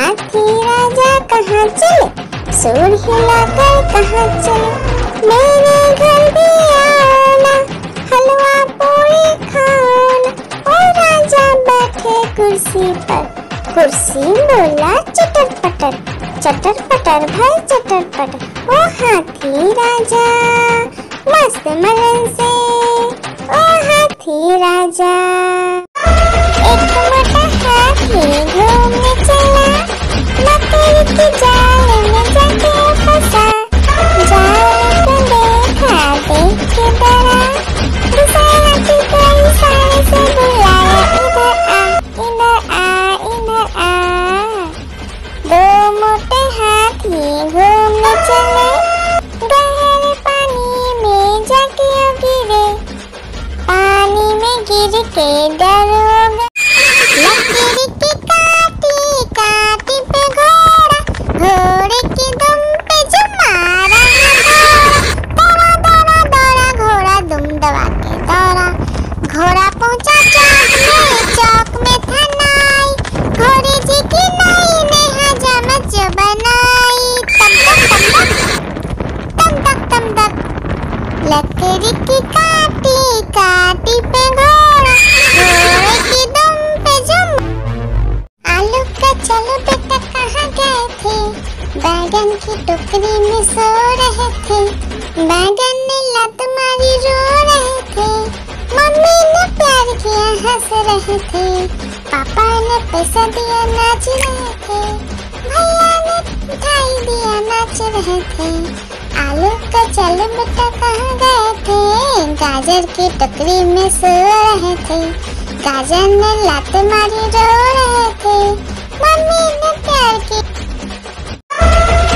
हाथी राजा कहाँ चले, सूर हिलाकर कहाँ चले। मेरे घर भी आना, हलवा पूरी खाना। ओ राजा बैठे कुर्सी पर, कुर्सी बोला चटर पटर, चटर पटर भाई चटर पटर। ओ हाथी राजा मस्त मलन से, ओ हाथी राजा। एक मोटा हाथी घूमने चला, मकड़ी के जाल में जाके फंसा। जाल को देखा देख के डरा, दूसरे हाथी को इशारे से बुलाया, इधर आ इधर आ इधर आ। दो मोटे हाथी घूमने चले, गहरे पानी में जाके गिरे। पानी में गिर के डर हो गया, लकड़ी की काटी काटी पे घोड़ा, घोड़े की दुम पे जो मारा दौड़ा दौड़ा दौड़ा घोड़ा दुम दबा के दौड़ा। घोड़ा पहुंचा चौक में था नाई, घोड़े जी की नाई ने हजामत जो बनाई। तम तक तम तक लकड़ी की काटी काटी पे घोड़ा, घोड़े की दुम पे जुम। आलू का चलो बेटा कहाँ गए थे, बैगन की टोकरी में सो रहे थे। बैगन ने लत मारी रो रहे थे, मम्मी ने प्यार किया हंस रहे थे। पापा ने पैसा दिया नाच रहे थे, भैया ने मिठाई दिया नाच रहे थे। आलू का चलो बेटा कहाँ गए थे, गाजर की टोकरी में सो रहे थे। गाजर ने लात मारी रो रहे थे, मम्मी ने प्यार की।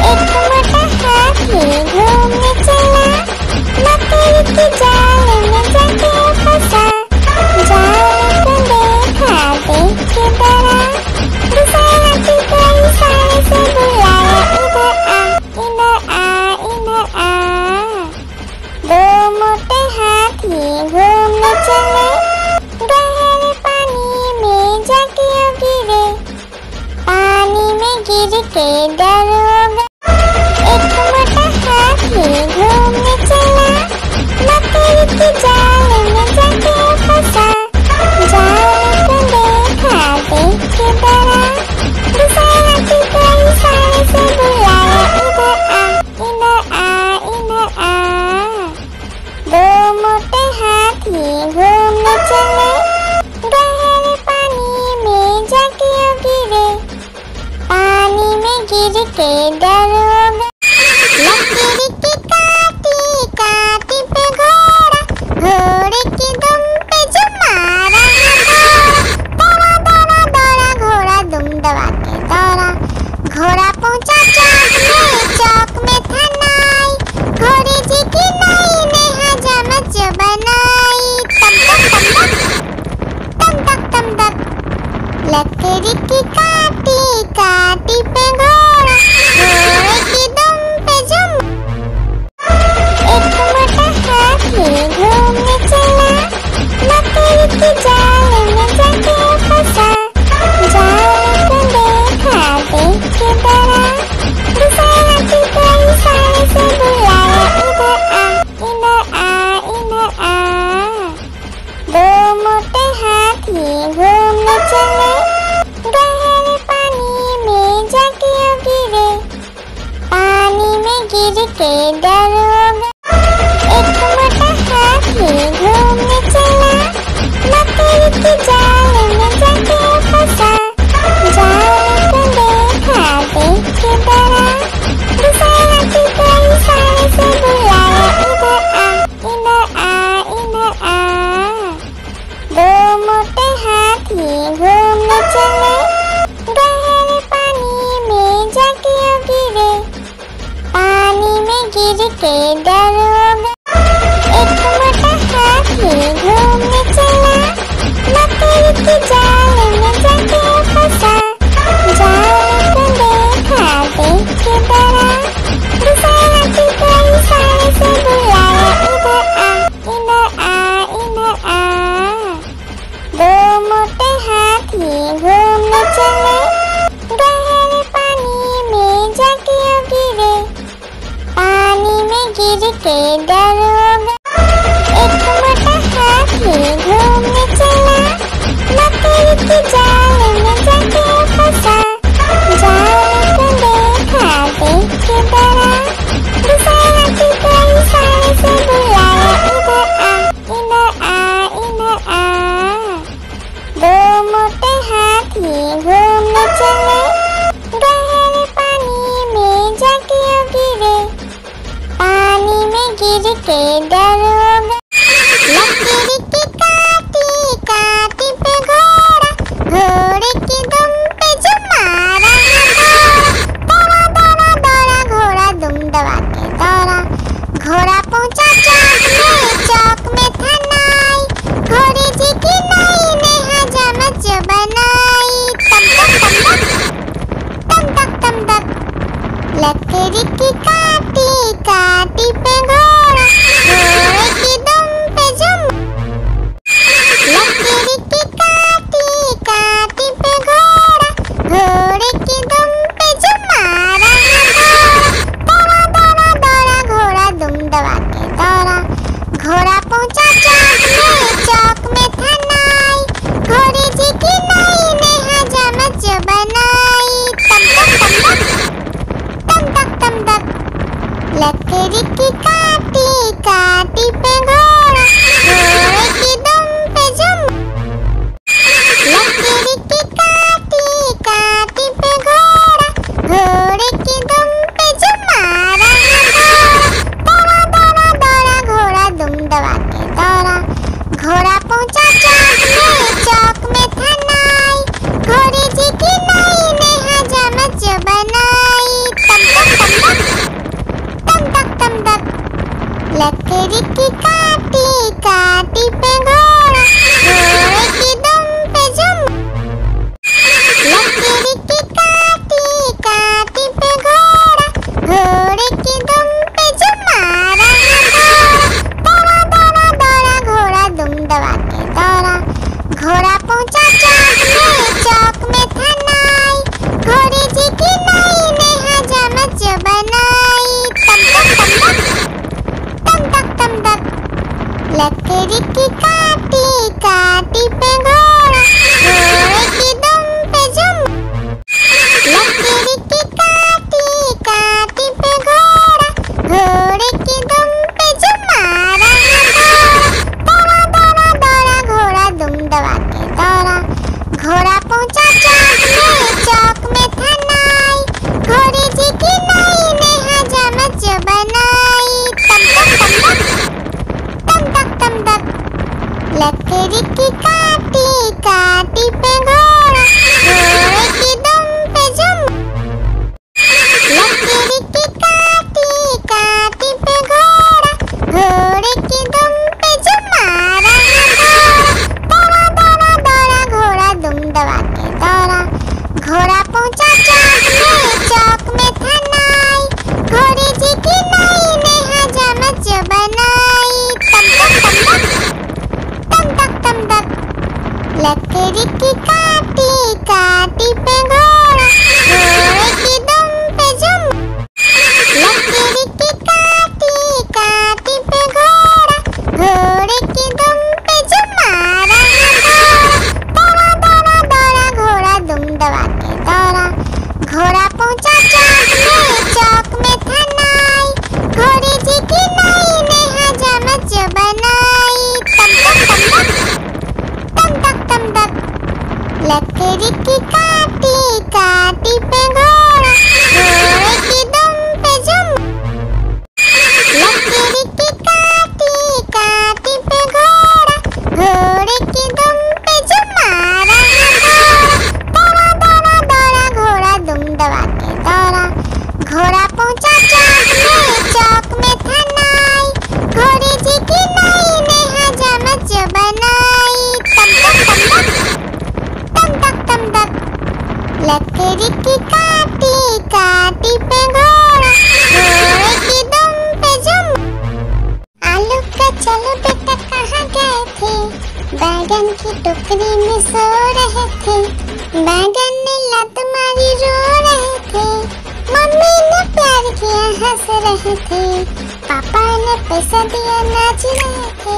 एक मोटा हाथी घूमने चला, मकड़ी के जाल में जाके फंसा। जाल को देखा देख के डरा, दूसरे हाथी को इशारे से बुलाया, इधर आ इधर आ। दो मोटे हाथी घूमने चले, गहरे पानी में जाके गिरे। पानी में गिर के डर हो गया, एक मोटा हाथी घूमने चला, मकड़ी के जाल में जाके फंसा। जाल को देखा देख के डरा, दूसरे हाथी को इशारे से बुलाया, इधर आ इधर आ। दो मोटे हाथी घूमने चले, गहरे पानी में जाके गिरे। पानी में गिर के डर हो गया, लकड़ी की काटी काटी पे घोड़ा, घोड़े की दुम पे जो मारा दौड़ा दौड़ा दौड़ा घोड़ा दुम दबा के दौड़ा। घोड़ा पहुंचा चौक में था नाई, घोड़े जी की नाई ने हजामत जो बनाई। तम तक लकड़ी की काटी काटी पे घोड़ा, घोड़े की दुम पे जुम। एक मोटा हाथी घूमने चला, मकड़ी के जाल में जाके फंसा। जाल को देखा देख के डरा, दूसरे हाथी को इशारे से बुलाया, इधर आ इधर आ। दो मोटे हाथी घूमने चले, गहरे पानी में जाके गिरे। पानी में गिर के डर हो गया, एक मोटा हाथी घूमने चला, मकड़ी के जाल में जाके फंसा। जाल को देखा देख के डरा, दूसरे हाथी को इशारे से बुलाया, इधर आ इधर आ। दो मोटे हाथी घूमने चले, गहरे पानी में जाके गिरे। पानी में गिर के डर हो गया, एक मोटा हाथी घूमने चला, मकड़ी के जाल में जाके फंसा। जाल को देखा देख के डरा, दूसरे हाथी को इशारे से बुलाया, इधर आ इधर आ। दो मोटे हाथी घूमने चले, गहरे चौक में था नाई, घोड़े जी की नाई ने हजामत जो बनाई। तम तक तम तक लकड़ी की काटी काटी पे घोड़ा, घोड़े की दुम पे जुम। लकड़ी की काटी काटी पे घोड़ा, घोड़े की दुम पे जुम मारा घोड़ा। दौड़ा दौड़ा घोड़ा दुम दबा के दौड़ा, घोड़ा पहुंचा चौक में था नाई, घोड़े जी की नाई ने हजामत जो बनाई। तम तक लकड़ी की काटी काटी पे घोड़ा, घोड़े की दुम पे जुम। लकड़ी की काटी काटी पे घोड़ा, घोड़े की दुम पे जुम मारा घोड़ा। दौड़ा दौड़ा घोड़ा दुम दबा के दौड़ा, घोड़ा पहुंचा चौक में था नाई, घोड़े जी की नाई ने हजामत जो बनाई। तम तक लकड़ी की काटी काटी पे घोड़ा, घोड़े की दुम पे जुम। लकड़ी की काटी काटी पे घोड़ा, घोड़े की दुम पे जुम मारा घोड़ा। दौड़ा दौड़ा घोड़ा दुम दबा के दौड़ा, घोड़ा पहुंचा चौक में था नाई, घोड़े जी की नाई ने हजामत जो बनाई। तम तक लकड़ी की काटी काटी पे घोड़ा, घोड़े की दुम पे जुम। लकड़ी की काटी काटी पे घोड़ा, घोड़े की दुम पे जुम मारा घोड़ा। दौड़ा दौड़ा घोड़ा दुम दबा के दौड़ा, घोड़ा पहुंचा चौक में था नाई, घोड़े जी की नाई ने हजामत जो बनाई। तम तक लकड़ी की काटी काटी पे घोड़ा, घोड़े की दुम पे जुम। लकड़ी की काटी काटी पे घोड़ा, घोड़े की दुम पे जुम मारा घोड़ा। दौड़ा दौड़ा घोड़ा दुम दबा के दौड़ा, घोड़ा पहुंचा चौक में था नाई, घोड़े जी की नाई ने हजामत जो बनाई। तम तक लकड़ी की काटी काटी पे घोड़ा, घोड़े की दुम पे जुम। आलू का चलो बेटा कहाँ गए थे, बैगन की टोकरी में सो रहे थे, बैगन ने लत मारी रो रहे थे, मम्मी ने प्यार किया हंस रहे थे, पापा ने पैसा दिया नाच रहे थे,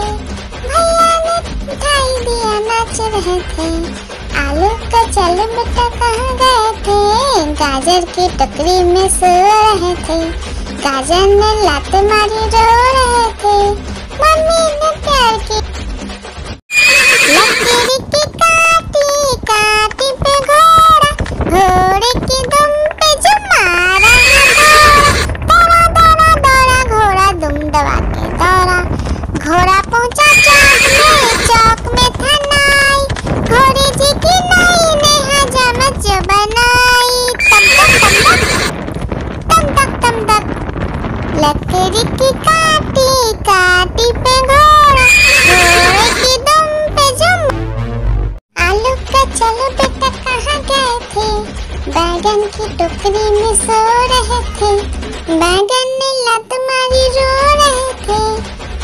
भैया ने मिठाई दिया नाच रहे थे। आलू का चलो बेटा कहाँ गए थे, गाजर की टोकरी में सो रहे थे, गाजर ने लात मारी रो रहे थे, मम्मी ने प्यार की। लकड़ी की काटी काटी पे घोड़ा, घोड़े की दुम पे जुम मारा घोड़ा। दौड़ा दौड़ा घोड़ा दुम दबा के दौड़ा, घोड़ा पहुंचा चौक में था नाई, घोड़े जी की नाई ने हजामत जो बनाई। तम तक लकड़ी की काटी काटी पे घोड़ा, घोड़े की दुम पे जुम। आलू का चलो बेटा कहाँ गए थे, बैगन की टोकरी में सो रहे थे, बैगन ने लत मारी रो रहे थे,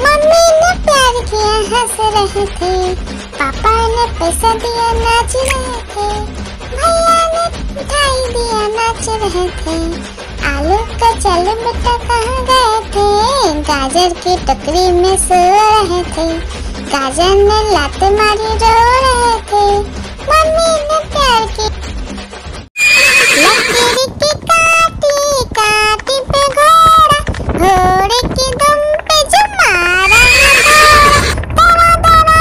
मम्मी ने प्यार किया हंस रहे थे, पापा ने पैसा दिया नाच रहे थे, भैया ने मिठाई दिया नाच रहे थे। आलू का चलो बेटा कहाँ गए थे, गाजर की टोकरी में सो रहे थे, गाजर ने लात मारी रो रहे थे, मम्मी ने प्यार की। लकड़ी की काटी काटी पे घोड़ा, घोड़े की दुम पे जुम मारा घोड़ा। दौड़ा दौड़ा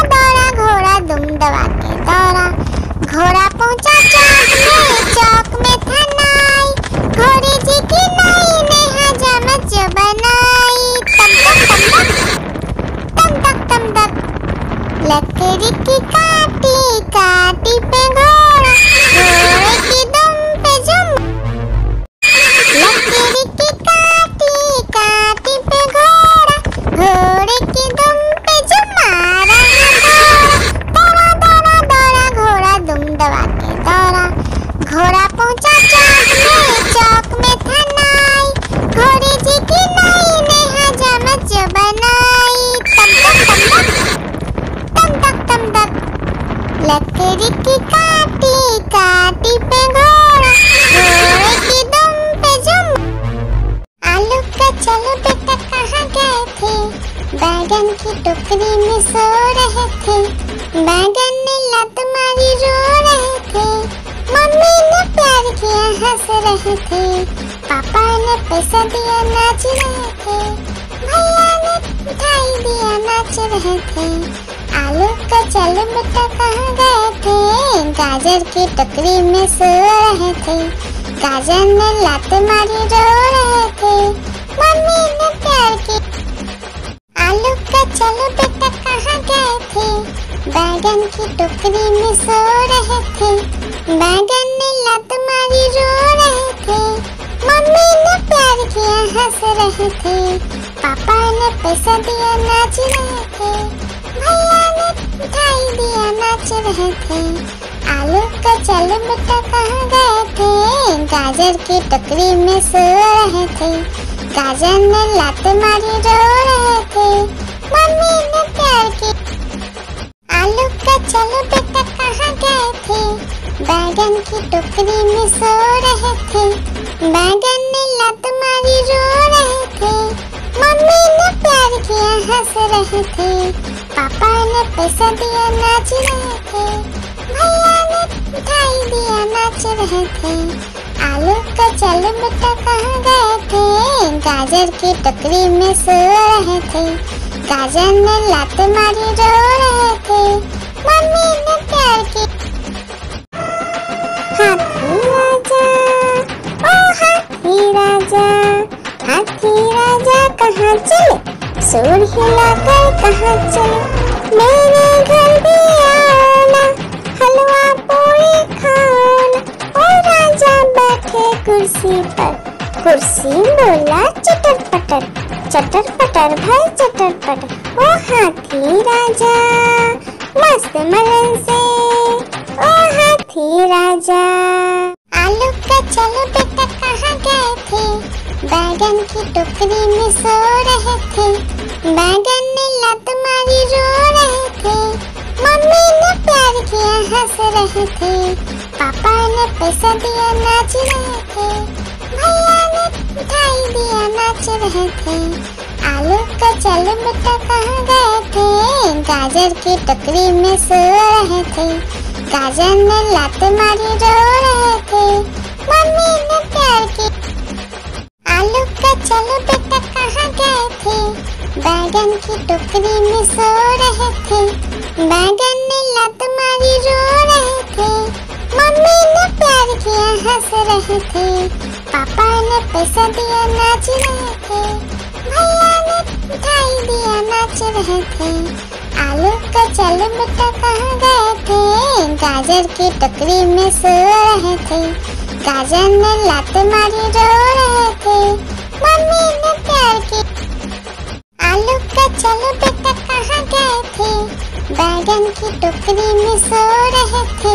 घोड़ा दुम दबा के दौड़ा, घोड़ा पहुंचा चौक में था नाई, घोड़े जी की नाई ने हजामत जो बनाई। तम तक लकड़ी की की काटी काटी पे घोड़ा, घोड़े की दुम पे जुम। लकीर की काटी काटी पे घोड़ा, घोड़े की दुम पे जुम मारा घोड़ा। दौड़ा दौड़ा दौड़ा घोड़ा दुम दबा के दौड़ा। घोड़ा पहुंचा चौक में था नाई, घोड़े जी की नाई ने हजामत जो बनाई। तम तक तम तक लकड़ी की काटी काटी पे घोड़ा, घोड़े की दुम पे जुम। आलू का चलो बेटा कहाँ गए थे, बैगन की टोकरी में सो रहे थे। बैगन ने लत मारी रो रहे थे, मम्मी ने प्यार किया हंस रहे थे। पापा ने पैसा दिया नाच रहे थे, भैया ने मिठाई दिया नाच रहे थे। आलू का चलो बेटा कहाँ गए थे, गाजर की टोकरी में सो रहे थे। गाजर ने लात मारी रो रहे थे, मम्मी ने प्यार की। आलू का चलो बेटा कहाँ गए थे, बैगन की टोकरी में सो रहे थे। बैगन ने लात मारी रो रहे थे, मम्मी ने प्यार किया हंस रहे थे। पापा ने पैसा दिया नाच रहे थे, भैया ने मिठाई दिया नाच रहे थे। आलू का चलो बेटा कहाँ गए थे, गाजर की टोकरी में सो रहे थे। गाजर ने लात मारी रो रहे थे, मम्मी ने प्यार की। आलू का चलो बेटा कहाँ गए थे, बैगन की टोकरी में सो रहे थे। बैगन ने लात मारी रो रहे थे, मम्मी ने प्यार किया हंस रहे थे। पापा ने पैसा दिया नाच रहे थे, भैया ने मिठाई दिया नाच रहे थे। आलू का चलो बेटा कहाँ गए थे, गाजर की टोकरी में सो रहे थे। गाजर ने लात मारी रो रहे थे, मम्मी ने प्यार की। हाथी राजा ओ हाथी राजा, हाथी राजा कहाँ चले, सूर हिलाकर कहाँ चले। मेरे घर भी आना, हलवा पूरी खाना। ओ राजा बैठे कुर्सी पर, कुर्सी बोला चटर पटर, चटर पटर भाई चटर पटर। ओ हाथी राजा मस्त मलन से, ओ हाथी राजा। आलू का चलो बेटा कहाँ गए थे, बैगन की टोकरी में सो रहे थे। बैगन ने लात मारी रो रहे थे, मम्मी ने प्यार किया हंस रहे थे। पापा ने पैसा दिया नाच रहे थे, भैया ने मिठाई दिया नाच रहे थे। आलू का चलो बेटा कहाँ गए थे, गाजर की टोकरी में सो रहे थे। गाजर ने लात मारी रो रहे थे, मम्मी ने प्यार की। आलू का चलो बेटा कहाँ गए थे, बैगन की टोकरी में सो रहे थे। बैगन ने लात मारी रो रहे थे, मम्मी ने प्यार किया हंस रहे थे। पापा ने पैसा दिया नाच रहे थे, भैया ने मिठाई दिया नाच रहे थे। आलू का चलो बेटा कहाँ गए थे, गाजर की टोकरी में सो रहे थे। गाजर ने लात मारी रो रहे थे, मम्मी ने प्यार की। आलू का चलो बेटा कहाँ गए थे, बैगन की टोकरी में सो रहे थे।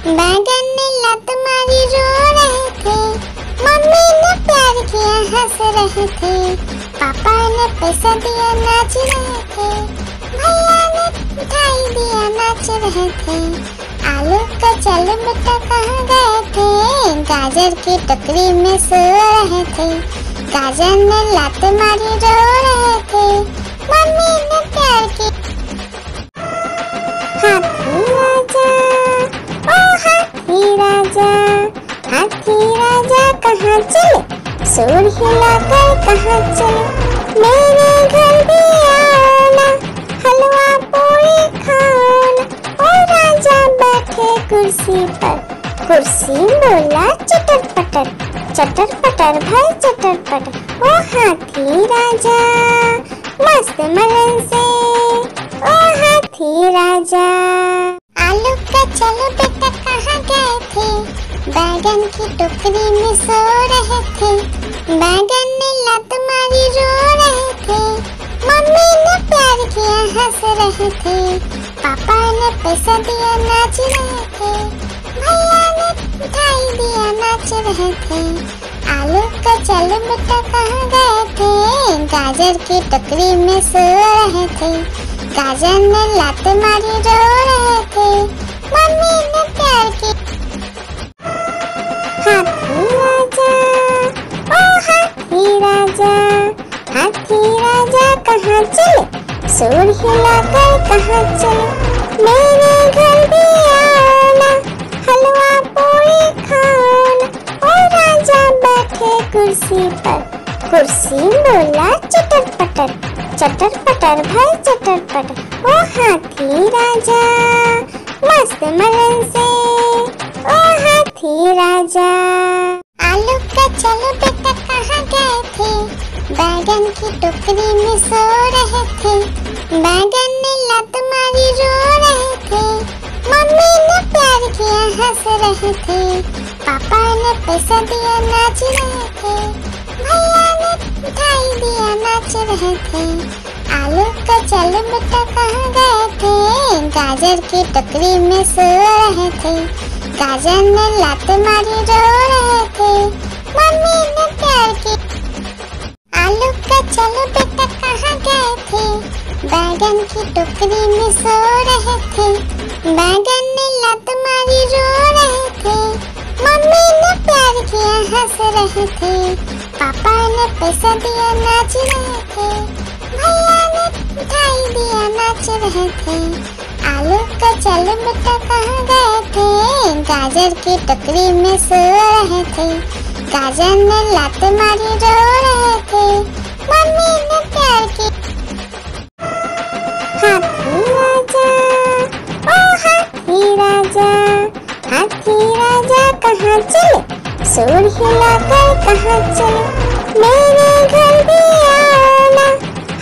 बैगन ने लात मारी रो रहे थे, मम्मी ने प्यार किया हंस रहे थे। पापा ने पैसा दिया नाच रहे थे, भैया ने मिठाई दिया नाच रहे थे। आलू का चलो बेटा कहाँ गए थे, गाजर की टोकरी में सो रहे थे। गाजर ने लात मारी रो रहे थे, मम्मी ने प्यार की। हाथी राजा ओ हाथी राजा, हाथी राजा कहाँ चले, सूर हिलाकर कहाँ चले। मेरे घर भी आना, हलवा पूरी खाना। ओ राजा बैठे कुर्सी पर, कुर्सी बोला चटर पटर, चटर पटर भाई चटर पटर। ओ हाथी राजा मस्त मलन से, ओ हाथी हाथी राजा। आलू का चलो बेटा कहाँ गए थे, बैगन की टोकरी में सो रहे थे। बैगन ने लात मारी रो रहे थे, मम्मी ने प्यार किया हंस रहे थे, पापा ने पैसा दिया नाच रहे थे, भैया ने मिठाई दिया नाच रहे थे। आलू का चलो बेटा कहाँ गए थे, गाजर की टोकरी में सो रहे थे। गाजर ने लात मारी रो रहे थे, मम्मी ने प्यार की। हाथी राजा, ओ हाथी राजा, हाथी राजा कहाँ चले, सूर हिलाकर कहाँ चले, मेरे घर भी आना, हलवा पूरी खाना। ओ राजा बैठे कुर्सी पर, कुर्सी बोला चटर पटर, चटर पटर भाई चटर पटर। ओ हाथी राजा मस्त मलन से, ओ हाथी राजा। आलू का चलो बेटा कहाँ गए थे, बैगन की टोकरी में सो रहे थे। बैगन ने लात मारी रो रहे थे, मम्मी ने प्यार किया हंस रहे थे, पापा ने पैसा दिया नाच रहे थे, भैया ने मिठाई दिया नाच रहे थे। आलू का चलो बेटा कहाँ गए थे, गाजर की टोकरी में सो रहे थे। गाजर ने लात मारी रो रहे थे, मम्मी ने प्यार की। आलू का चलो बेटा कहाँ गए थे, बैगन की टोकरी में सो रहे थे। बैगन ने लात मारी रो रहे थे, मम्मी ने प्यार किया हंस रहे थे, पापा ने पैसा दिया नाच रहे थे, भैया ने मिठाई दिया नाच रहे थे। आलू का चलो बेटा कहाँ गए थे, गाजर की टोकरी में सो रहे थे। गाजर ने लात मारी रो रहे थे, मम्मी ने प्यार की। हाथी राजा, ओ हाथी राजा, हाथी राजा कहाँ चले, सूर हिलाकर कहाँ चले, मेरे घर भी आना,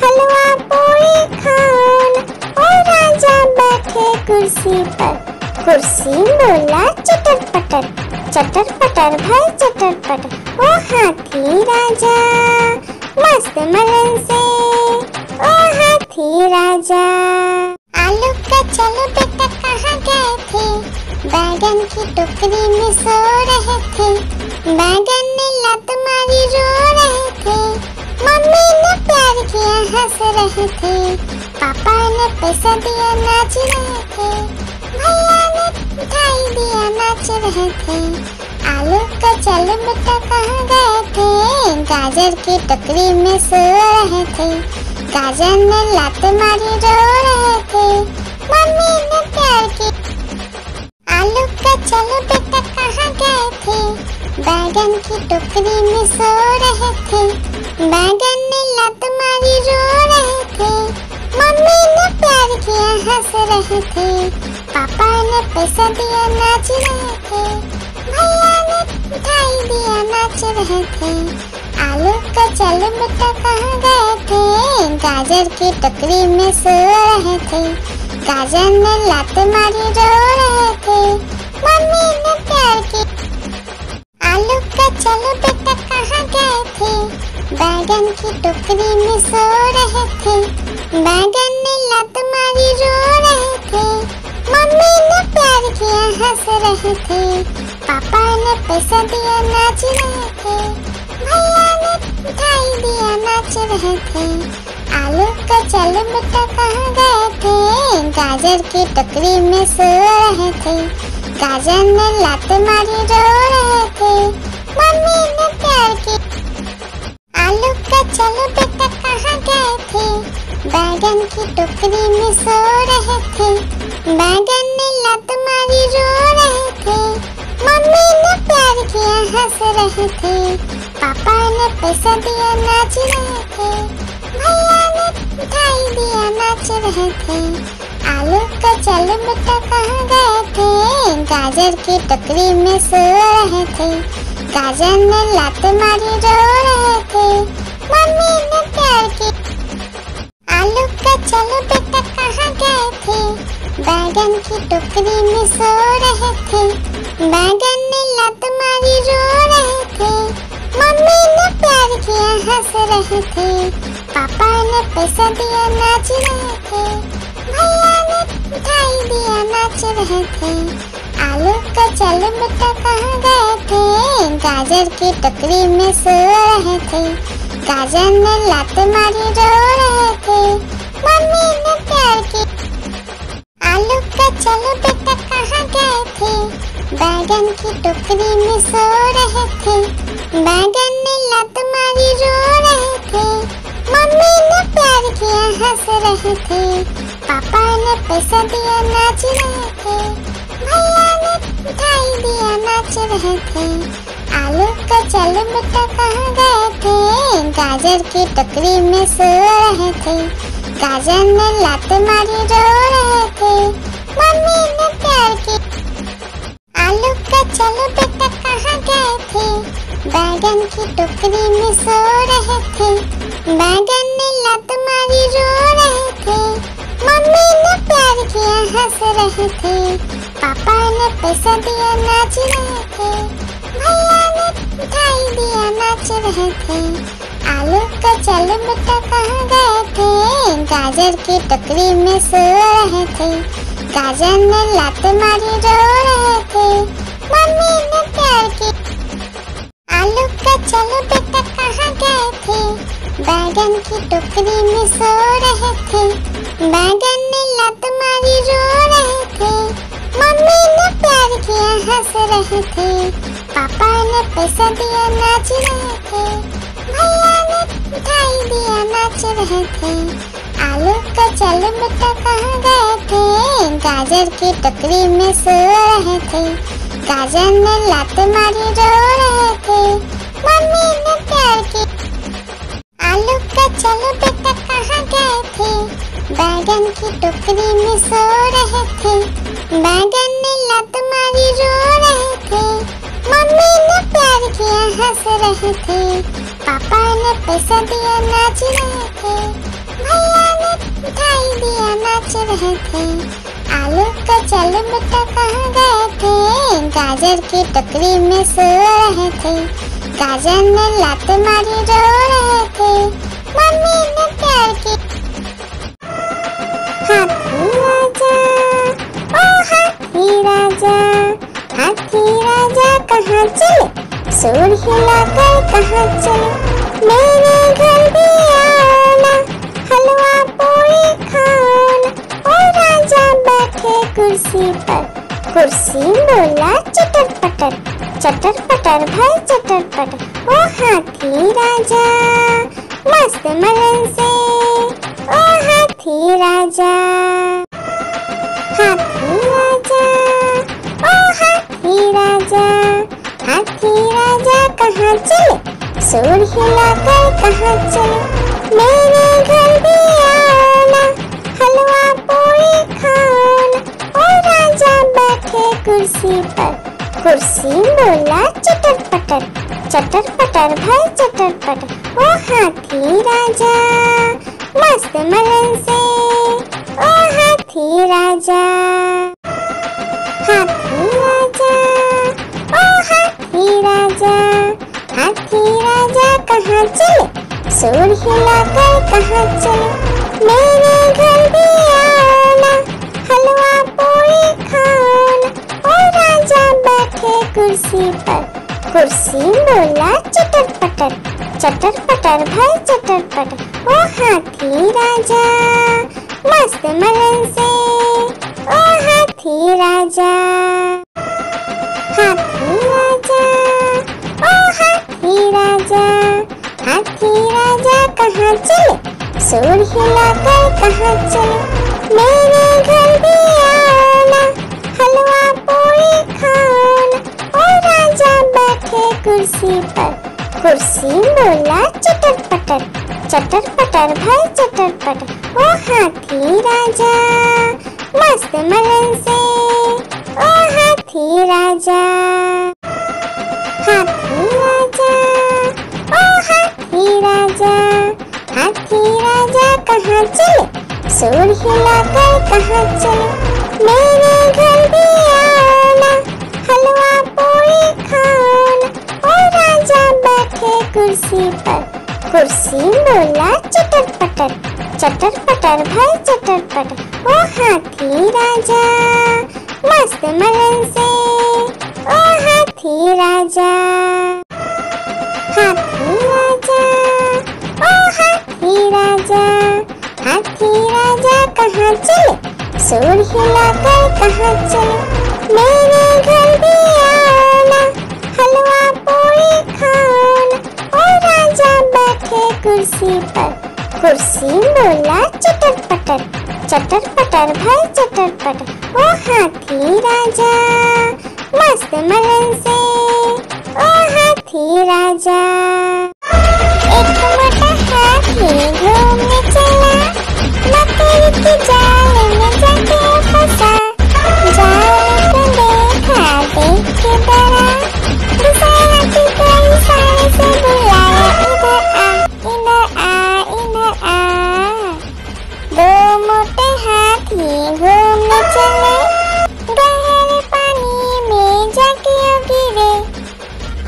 हलवा पूरी खाना। ओ राजा बैठे कुर्सी पर, कुर्सी बोला चटर पटर, चटर पटर भाई चटर पटर। ओ हाथी राजा मस्त मलन से, ओ हाथी राजा। आलू का चलो बेटा कहाँ गए थे, बैगन की टोकरी में सो रहे थे। बैगन ने लात मारी रो रहे थे, मम्मी ने प्यार किया हंस रहे थे, पापा ने पैसा दिया नाच रहे थे, भैया ने मिठाई दिया नाच रहे थे। आलू का चलो बेटा कहाँ गए थे, गाजर की टोकरी में सो रहे थे। गाजर ने लात मारी रो रहे थे, मम्मी ने प्यार की। आलू का चलो बेटा कहाँ गए थे, बैगन की टोकरी में सो रहे थे। बैगन ने लात मारी रो रहे थे, मम्मी ने प्यार किया हंस रहे थे, पापा ने पैसा दिया नाच रहे थे, भैया ने मिठाई दिया नाच रहे थे। आलू का चलो बेटा कहाँ गए थे, गाजर की टोकरी में सो रहे थे। गाजर ने लात मारी रो रहे थे, मम्मी ने प्यार की। आलू का चलो बेटा कहाँ गए थे, बैगन की टोकरी में सो रहे थे। बैगन ने लात मारी रो रहे थे, मम्मी ने प्यार किया हंस रहे थे, पापा ने पैसा दिया नाच रहे थे, भैया ने मिठाई दिया नाच रहे थे। आलू का चलो बेटा कहाँ गए थे, गाजर की टोकरी में सो रहे थे। गाजर ने लात मारी रो रहे थे, मम्मी ने प्यार की। आलू का चलो बेटा कहाँ गए थे, बैगन की टोकरी में सो रहे थे। बैगन ने लात मारी रो रहे थे, मम्मी ने प्यार किया हंस रहे थे, पापा ने पैसा दिया नाच रहे थे, भैया ने मिठाई दिया नाच रहे थे। आलू का चलो बेटा कहाँ गए थे, गाजर की टोकरी में सो रहे थे। गाजर ने लात मारी रो रहे थे, मम्मी ने प्यार की। आलू का चलो बेटा कहाँ गए थे? बैगन की टोकरी में सो रहे थे। बैगन ने लात मारी रो रहे थे। मम्मी ने प्यार किया हंस रहे थे। पापा ने पैसा दिया नाच रहे थे। भैया ने मिठाई दिया नाच रहे थे। आलू का चलो बेटा कहाँ गए थे? गाजर की टोकरी में सो रहे थे। गाजर ने लात मारी रो रहे थे। मम्मी ने प्यार किया। आलू का चलो बेटा कहाँ गए थे? बैगन की टोकरी में सो रहे थे। बैगन ने लात मारी रो रहे थे। मम्मी ने प्यार किया हंस रहे थे। पापा ने पैसा दिया नाच रहे थे। भैया ने मिठाई दिया नाच रहे थे। आलू का चलो बेटा कहाँ गए थे? गाजर की टोकरी में सो रहे थे। गाजर ने लात मारी रो रहे थे। मम्मी ने प्यार किया। आलू का चलो बेटा कहाँ गए थे? बैगन की टोकरी में सो रहे थे। बैगन ने लात मारी रो रहे थे। मम्मी ने प्यार किया हंस रहे थे। पापा ने पैसा दिया नाच रहे थे। भैया ने मिठाई दिया नाच रहे थे। आलू का चलो बेटा कहाँ गए थे? गाजर की टोकरी में सो रहे थे। गाजर ने लात मारी रो रहे थे। मम्मी ने प्यार किया। आलू का चलो बेटा कहाँ गए थे? बैगन की टोकरी में सो रहे थे। बैगन ने लात मारी रो रहे थे। मम्मी ने प्यार किया हंस रहे थे। पापा ने पैसा दिया नाच रहे थे। भैया ने मिठाई दिया नाच रहे थे। आलू का चलो बेटा कहाँ गए थे? गाजर की टोकरी में सो रहे थे। गाजर ने लात मारी रो रहे थे। मम्मी ने प्यार किया। आलू का चलो बेटा कहाँ गए थे? बैगन की टोकरी में सो रहे थे। बैगन ने लात मारी रो रहे थे। मम्मी ने प्यार किया हंस रहे थे। पापा ने पैसा दिया नाच रहे थे। भैया ने मिठाई दिया नाच रहे थे। आलू का चलो बेटा कहाँ गए थे? गाजर की टोकरी में सो रहे थे। गाजर ने लात मारी रो रहे थे। मम्मी ने प्यार किया। हाथी राजा, ओ हाथी राजा, हाथी राजा कहाँ चले? सूर हिलाकर कहाँ चले? मेरे घर भी आना, हलवा पूरी खाना। ओ राजा बैठे कुर्सी पर, कुर्सी बोला चटर पटर, चटर पटर भाई चटर पटर। ओ हाथी राजा मस्त मलन से, ओ हाथी राजा। हाथी राजा, ओ हाथी राजा, हाथी राजा कहाँ चले? सूर हिलाकर कहाँ चले? मेरे घर भी आना, हलवा पूरी खाना। ओ राजा बैठे कुर्सी पर, कुर्सी बोला चटर पटर, चटर पटर भाई चटर पटर। ओ हाथी राजा मस्त मलन से, ओ हाथी राजा। हाथी राजा, ओ हाथी राजा, हाथी राजा कहाँ चले? सूर हिलाकर कहाँ चले? मेरे घर भी आना, हलवा पूरी खाना। ओ राजा बैठे कुर्सी पर, कुर्सी बोला चटर पटर, चटर पटर भाई चटर पटर। ओ हाथी राजा मस्त मलन से, ओ हाथी राजा। हाथी राजा, ओ हाथी राजा, हाथी राजा कहाँ चले? सूर हिलाकर कहाँ चले? मेरे घर भी आना, हलवा पूरी खाना। ओ राजा बैठे कुर्सी पर, कुर्सी बोला चटर पटर, चटर पटर भाई चटर पटर। ओ हाथी राजा मस्त मलन से, ओ हाथी राजा। हाथी राजा, ओ हाथी राजा, हाथी राजा कहाँ चले? सूर हिलाकर कहाँ चले, मेरे घर भी आना, हलवा पूरी खाना। ओ राजा बैठे कुर्सी पर, कुर्सी बोला चटर पटर, चटर पटर भाई चटर पटर। ओ हाथी राजा मस्त मलन से, ओ हाथी राजा, हाथी राजा, ओ हाथी राजा, हाथी राजा कहाँ चले, सूर हिलाकर कहाँ चले, मेरे घर भी आना, हलवा पूरी खाना। ओ राजा बैठे कुर्सी पर, कुर्सी बोला चटर पटर, चटर पटर भाई चटर पटर। ओ हाथी राजा मस्त मलन से, ओ हाथी राजा। एक मोटा हाथी घूमने चला, मकड़ी के जाल में जाके फंसा। जाल को देखा देख के डरा, दूसरा हाथी को इशारे से बुलाया, इधर आ, इधर आ, इधर आ। दो मोटे हाथी घूमने चले, गहरे पानी में जाके गिरे,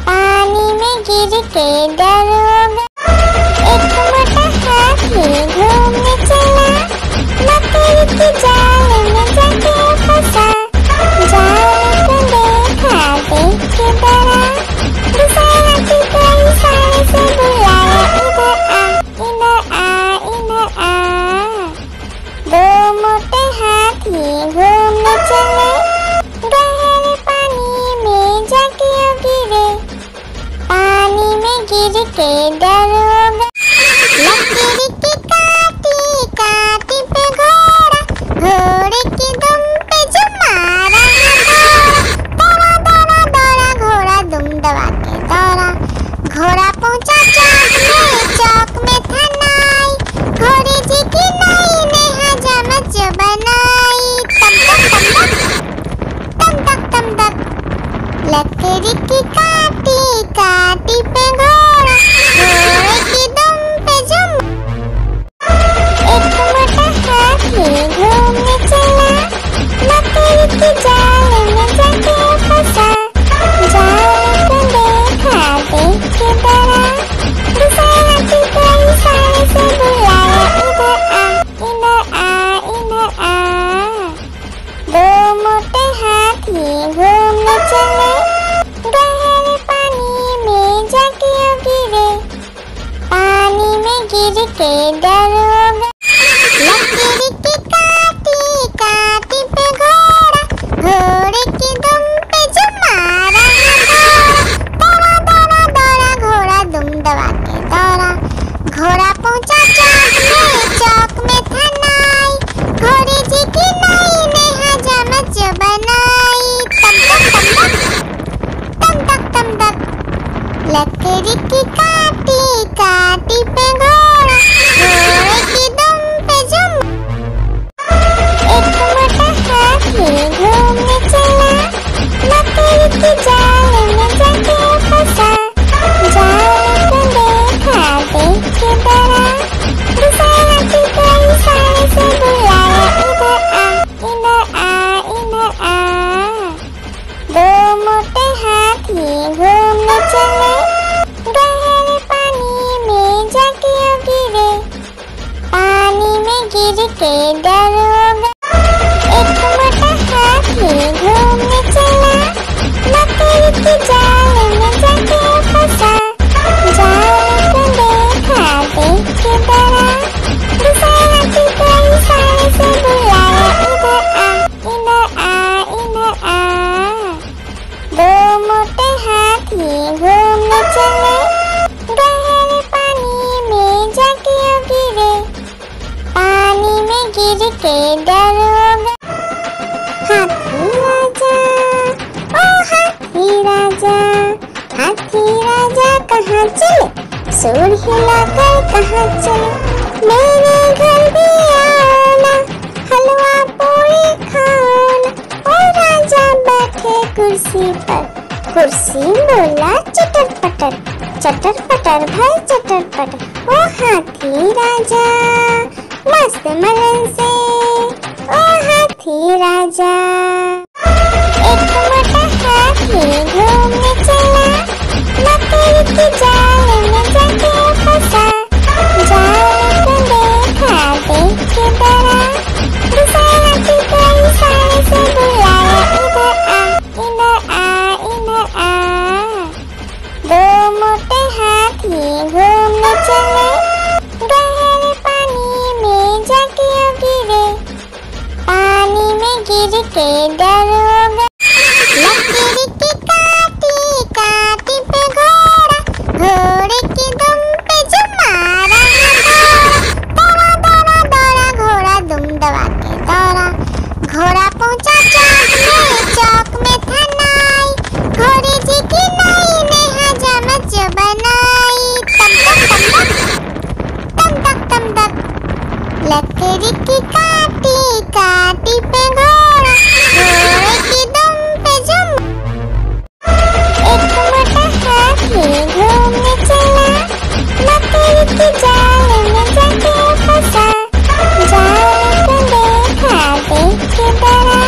पानी में गिर के डर हो गए। एक मोटा हाथी घूमने चला, मकड़ी के जाल में जाके फंसा। जाल को देखा देख के डरा, दूसरा हाथी को इशारे से बुलाया, इधर आ, इधर आ, इधर आ। दो मोटे हाथी घूमने चले, गहरे पानी में जाके गिरे, पानी में गिर के डर हो गए। लकड़ी की काटी काटी पे घोड़ा, घोड़े की दुम पे जो मारा दौड़ा दौड़ा दौड़ा घोड़ा दुम दबा के दौड़ा। घोड़ा पहुंचा चौक में था नाई, घोड़े जी की नाई ने हजामत जो बनाई। तम तक तम तक, लकड़ी की काटी काटी पे घोड़ा, घोड़े की दुम पे जो। एक मोटा हाथी घूमने चला, मकड़ी के जाल में जाके फंसा। जाल को देखा देख के डरा, दूसरा हाथी को इशारे से बुलाया, इधर आ, इधर आ, इधर आ। दो मोटे हाथी घूमने चले, गहरे पानी में जाके गिरे, पानी में गिर के डर हो गए। लकड़ी की काटी काटी पे घोड़ा, घोड़े की दुम पे जो मारा दौड़ा दौड़ा दौड़ा घोड़ा दुम दबा के दौड़ा। घोड़ा पहुंचा चौक में था नाई, घोड़े जी की नाई ने हजामत जो बनाई। तम तक तम तक, लकड़ी की काटी काटी पे घोड़ा, घोड़े की दुम पे जो। एक मोटा हाथी घूमने चला, मकड़ी के जाल में जाके फंसा। जाल को देखा देख के डरा, दूसरा हाथी को इशारे से बुलाया, इधर आ, इधर आ। दो मोटे हाथी घूमने चले, गहरे पानी में जाके गिरे, पानी में गिर के डर हो गए। एक मोटा हाथी घूमने चला, मकड़ी के जाल में जाके फंसा। जाल को देखा देख के डरा, दूसरा हाथी को इशारे से बुलाया, इधर आ, इधर आ। दो मोटे हाथी घूमने चले, गहरे पानी में जाके गिरे, पानी में गिर के डर हो गए। हाथी राजा, ओ हाथी राजा, हाथी राजा कहाँ चले, सूर हिलाकर कहाँ चले, मेरे घर भी आना, हलवा पूरी खाना। ओ राजा बैठे कुर्सी पर, कुर्सी बोला चटर पटर, चटर पटर भाई चटर पटर। ओ हाथी राजा मस्त मलन से ओ हाथी राजा। एक मोटा हाथी घूमने चला, लकड़ी की जाल में जाके फंसा। जाल को देखा, देख के डरा, दूसरा हाथी को इशारे से बुलाया, इधर आ, इधर आ, इधर आ। दो मोटे हाथी घूमने चले, गहरे पानी में जाके गिरे। पानी में गिर के डर हो गया। लकड़ी की काटी काटी पे घोड़ा, घोड़े की दुम पे जो मारा दौड़ा दौड़ा दौड़ा घोड़ा दुम दबा के दौड़ा। घोड़ा पहुंचा चौक में था नाई, घोड़े जी की नाई ने हजामत जो बनाई। तम तक तम तक लकड़ी की काटी काटी पे घोड़ा, घोड़े की दुम पे जो एक मोटा हाथी घूमने चला, लकड़ी की जाल में जाके फंसा। जाल को देखा, देख के डरा,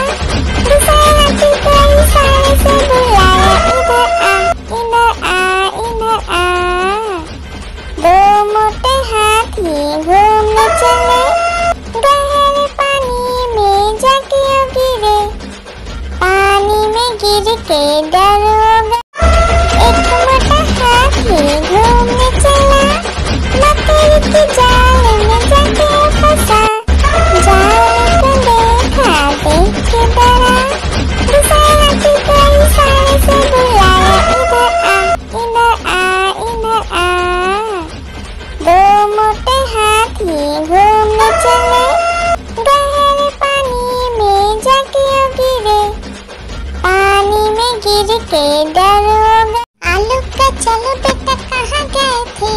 दूसरा हाथी को इशारे से बुलाया, इधर आ, इधर आ, इधर आ। दो मोटे हाथी घूमने चले, गहरे पानी में जाके गिरे। पानी में गिर के डर हो गया। एक मोटा हाथी घूमने चला, लकड़ी की जाल में जाके फंसा। जाल को देखा, देख के डरा, दूसरा हाथी को इशारे से बुलाया, इधर आ, इधर आ, इधर आ। दो मोटे हाथी घूमने चले, गहरे पानी में जाके गिरे। पानी में गिर के डर हो गया। आलू का चलो बेटा कहाँ गए थे,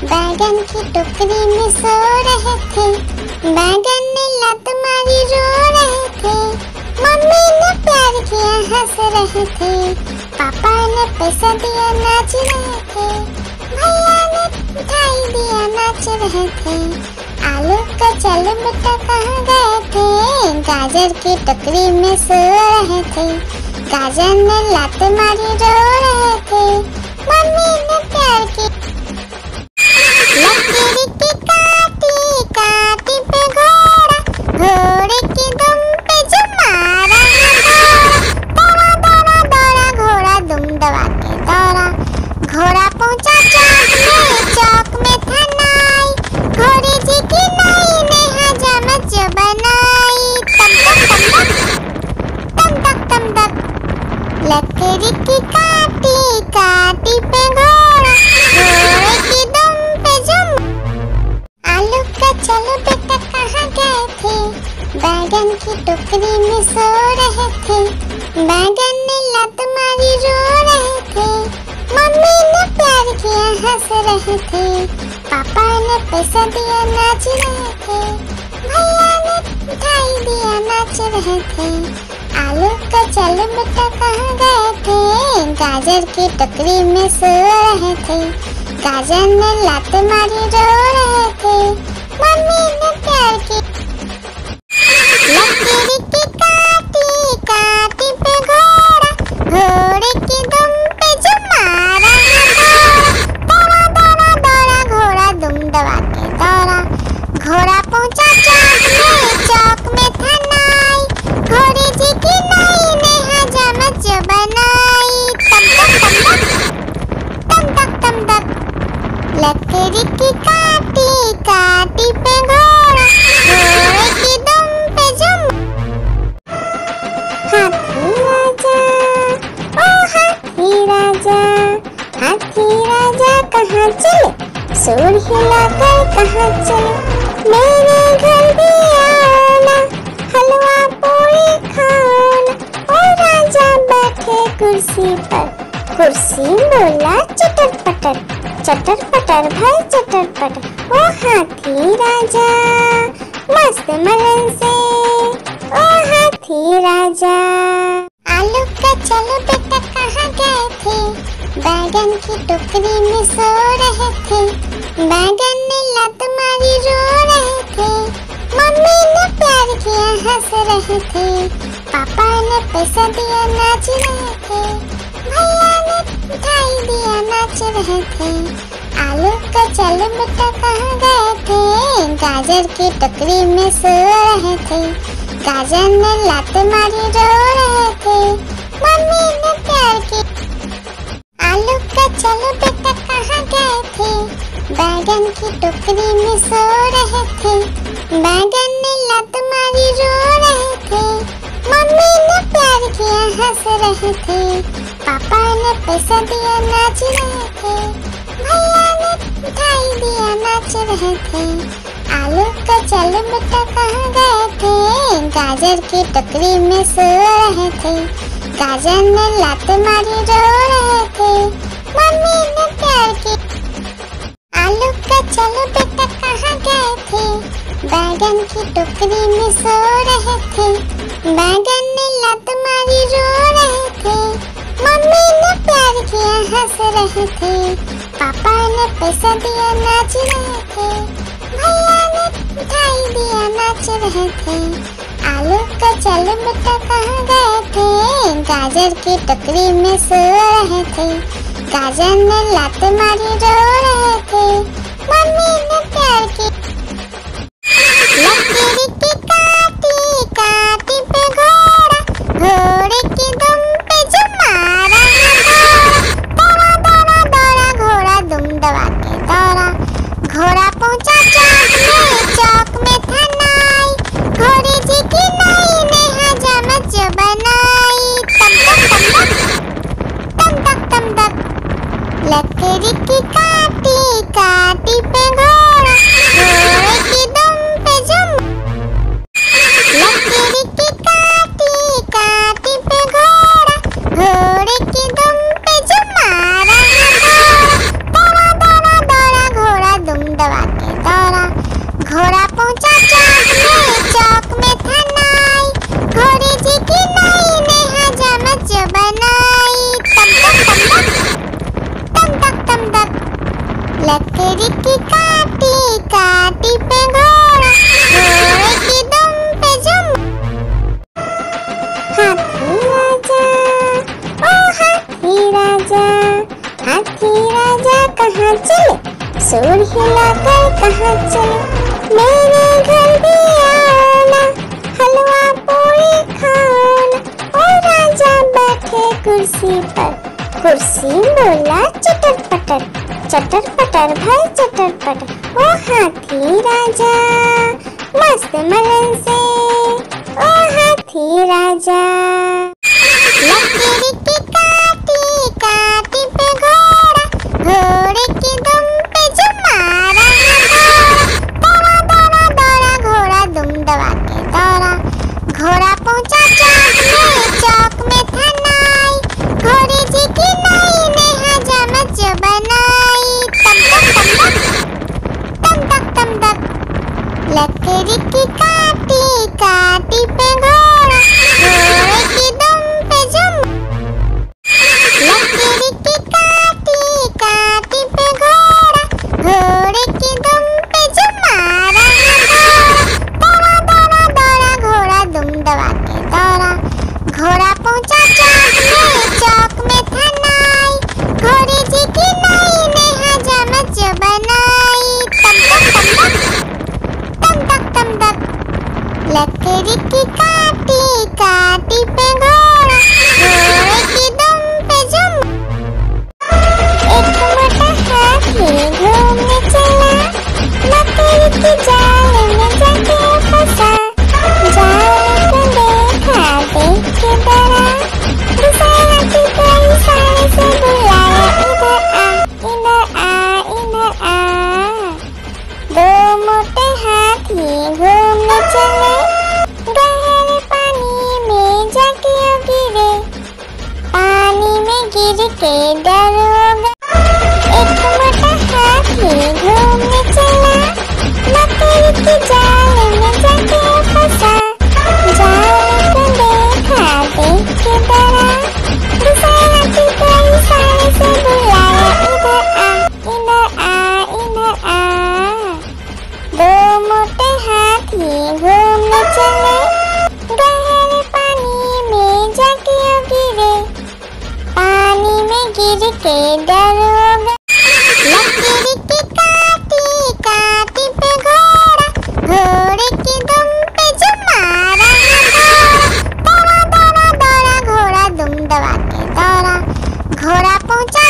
बैगन की टोकरी में सो रहे थे। बैगन ने लत मारी रो रहे थे, मम्मी ने प्यार किया हंस रहे थे, पापा ने पैसा दिया नाच रहे थे, भैया ने मिठाई दिया नाच रहे थे। आलू का चलो बेटा कहाँ गए थे, गाजर की टोकरी में सो रहे थे। गाजर ने लात मारी रो रहे थे, मम्मी ने प्यार की। लकड़ी की काटी काटी पे घोड़ा, घोड़े की दुम पे जो मारा दौड़ा दौड़ा दौड़ा घोड़ा दुम दबा के दौड़ा। घोड़ा पहुंचा चौक में था नाई, घोड़े जी की नाई ने हजामत जो बनाई। तम तक लकड़ी की काटी काटी पे घोड़ा, घोड़े की दुम पे जो। आलू का चलो बेटा कहाँ गए थे, बैगन की टोकरी में सो रहे थे। बैगन ने लत मारी रो रहे थे, मम्मी ने प्यार किया हंस रहे थे, पापा ने पैसा दिया नाच रहे थे, भैया ने मिठाई दिया नाच रहे थे। आलू का चलो बेटा कहाँ गए थे, गाजर की टोकरी में सो रहे थे। गाजर ने लात मारी रो रहे थे, मम्मी ने प्यार की। लकड़ी की काटी काटी पे घोड़ा, घोड़े की दुम पे जो मारा दौड़ा दौड़ा दौड़ा घोड़ा दुम दबा के दौड़ा। घोड़ा पहुंचा चौक में था नाई, घोड़े जी की नाई ने हजामत जो बनाई। तम तक लकड़ी की काटी काटी पे घोड़ा, घोड़े की दुम पे जो। हाथी राजा ओ हाथी राजा, हाथी राजा कहाँ चले, सूर हिलाकर कहाँ चले। मेरे घर भी आना, हलवा पूरी खाना। ओ राजा बैठे कुर्सी पर, कुर्सी बोला चटर पटर, चटर पटर भाई चटर पटर। ओ हाथी राजा मस्त मलन से, ओ हाथी राजा। आलू का चलो बेटा कहाँ गए थे, बैगन की टोकरी में सो रहे थे। बैगन ने लात मारी रो रहे थे, मम्मी ने प्यार किया हंस रहे थे, पापा ने पैसा दिया नाच रहे थे, भैया ने मिठाई दिया नाच रहे थे। आलू का चल बेटा कहाँ गए थे, गाजर की टोकरी में सो रहे थे, गाजर ने लात मारी रो रहे थे, मम्मी ने प्यार की। आलू का चल बेटा कहाँ गए थे, बैगन की टोकरी में सो रहे थे, बैगन ने लात मारी रो रहे थे, मम्मी ने प्यार किया हंस रहे थे, पापा ने पैसा दिया नाच रहे थे, भैया ने मिठाई दिया नाच रहे थे। आलू का चल बेटा कहाँ गए थे, गाजर की टोकरी में सो रहे थे, गाजर ने लात मारी रो रहे थे, मम्मी ने प्यार की। आलू का चल बेटा कहाँ गए थे, बैगन की टोकरी में सो रहे थे, बैगन ने लात मारी रो रहे थे, मम्मी ने प्यार किया हंस रहे थे, पापा ने पैसा दिया नाच रहे थे, भैया ने मिठाई दिया नाच रहे थे। आलू का चल बेटा कहाँ गए थे, गाजर की टोकरी में सो रहे थे, गाजर ने लात मारी रो रहे थे, मम्मी ने प्यार की। लकीर की काटी काटी पे घोड़ा, घोड़े की दुम पे जो मारा दौड़ा दौड़ा दौड़ा घोड़ा दुम दबा के दौड़ा, घोड़ा पहुंचा चौक में था नाई, घोड़े जी की नाई ने हजामत जो बनाई, तम तक तम तक। लकीर की काटी काटी पे घोड़ा, घोड़े की दुम पे जो। लकीर की काटी काटी पे घोड़ा, घोड़े की दुम पे जो मारा दौड़ा दौड़ा दौड़ा घोड़ा दुम दबा के दौड़ा, घोड़ा पहुंचा चौक में था नाई, घोड़े जी की नाई ने हजामत जो बनाई, तम तक। लकीर की काटी काटी पे घोड़ा, घोड़े की दुम पे जो। हाथी राजा ओ हाथी राजा, हाथी राजा कहाँ चले, सूर हिलाकर कहाँ चले, मेरे घर भी आना, हलवा पूरी खाना। ओ राजा बैठे कुर्सी पर, कुर्सी बोला चटर पटर भाई चटर पटर। ओ हाथी राजा मस्त मलन से, ओ हाथी राजा। लकीर की काटी काटी पे घोड़ा, घोड़े की दुम पे जो मारा दौड़ा दौड़ा दौड़ा घोड़ा दुम दबा के दौड़ा, घोड़ा पहुंचा चौक में था नाई, घोड़े जी की नाई ने हजामत जो बनाई, तम तक। लकीर की काटी काटी पे घोड़ा, घोड़े की दुम से डरोगे। लकड़ी की काटी काटी पे घोड़ा, घोड़े की दुम पे जो मारा दौड़ा दौड़ा दौड़ा घोड़ा दुम दबा के दौड़ा। घोड़ा पहुंचा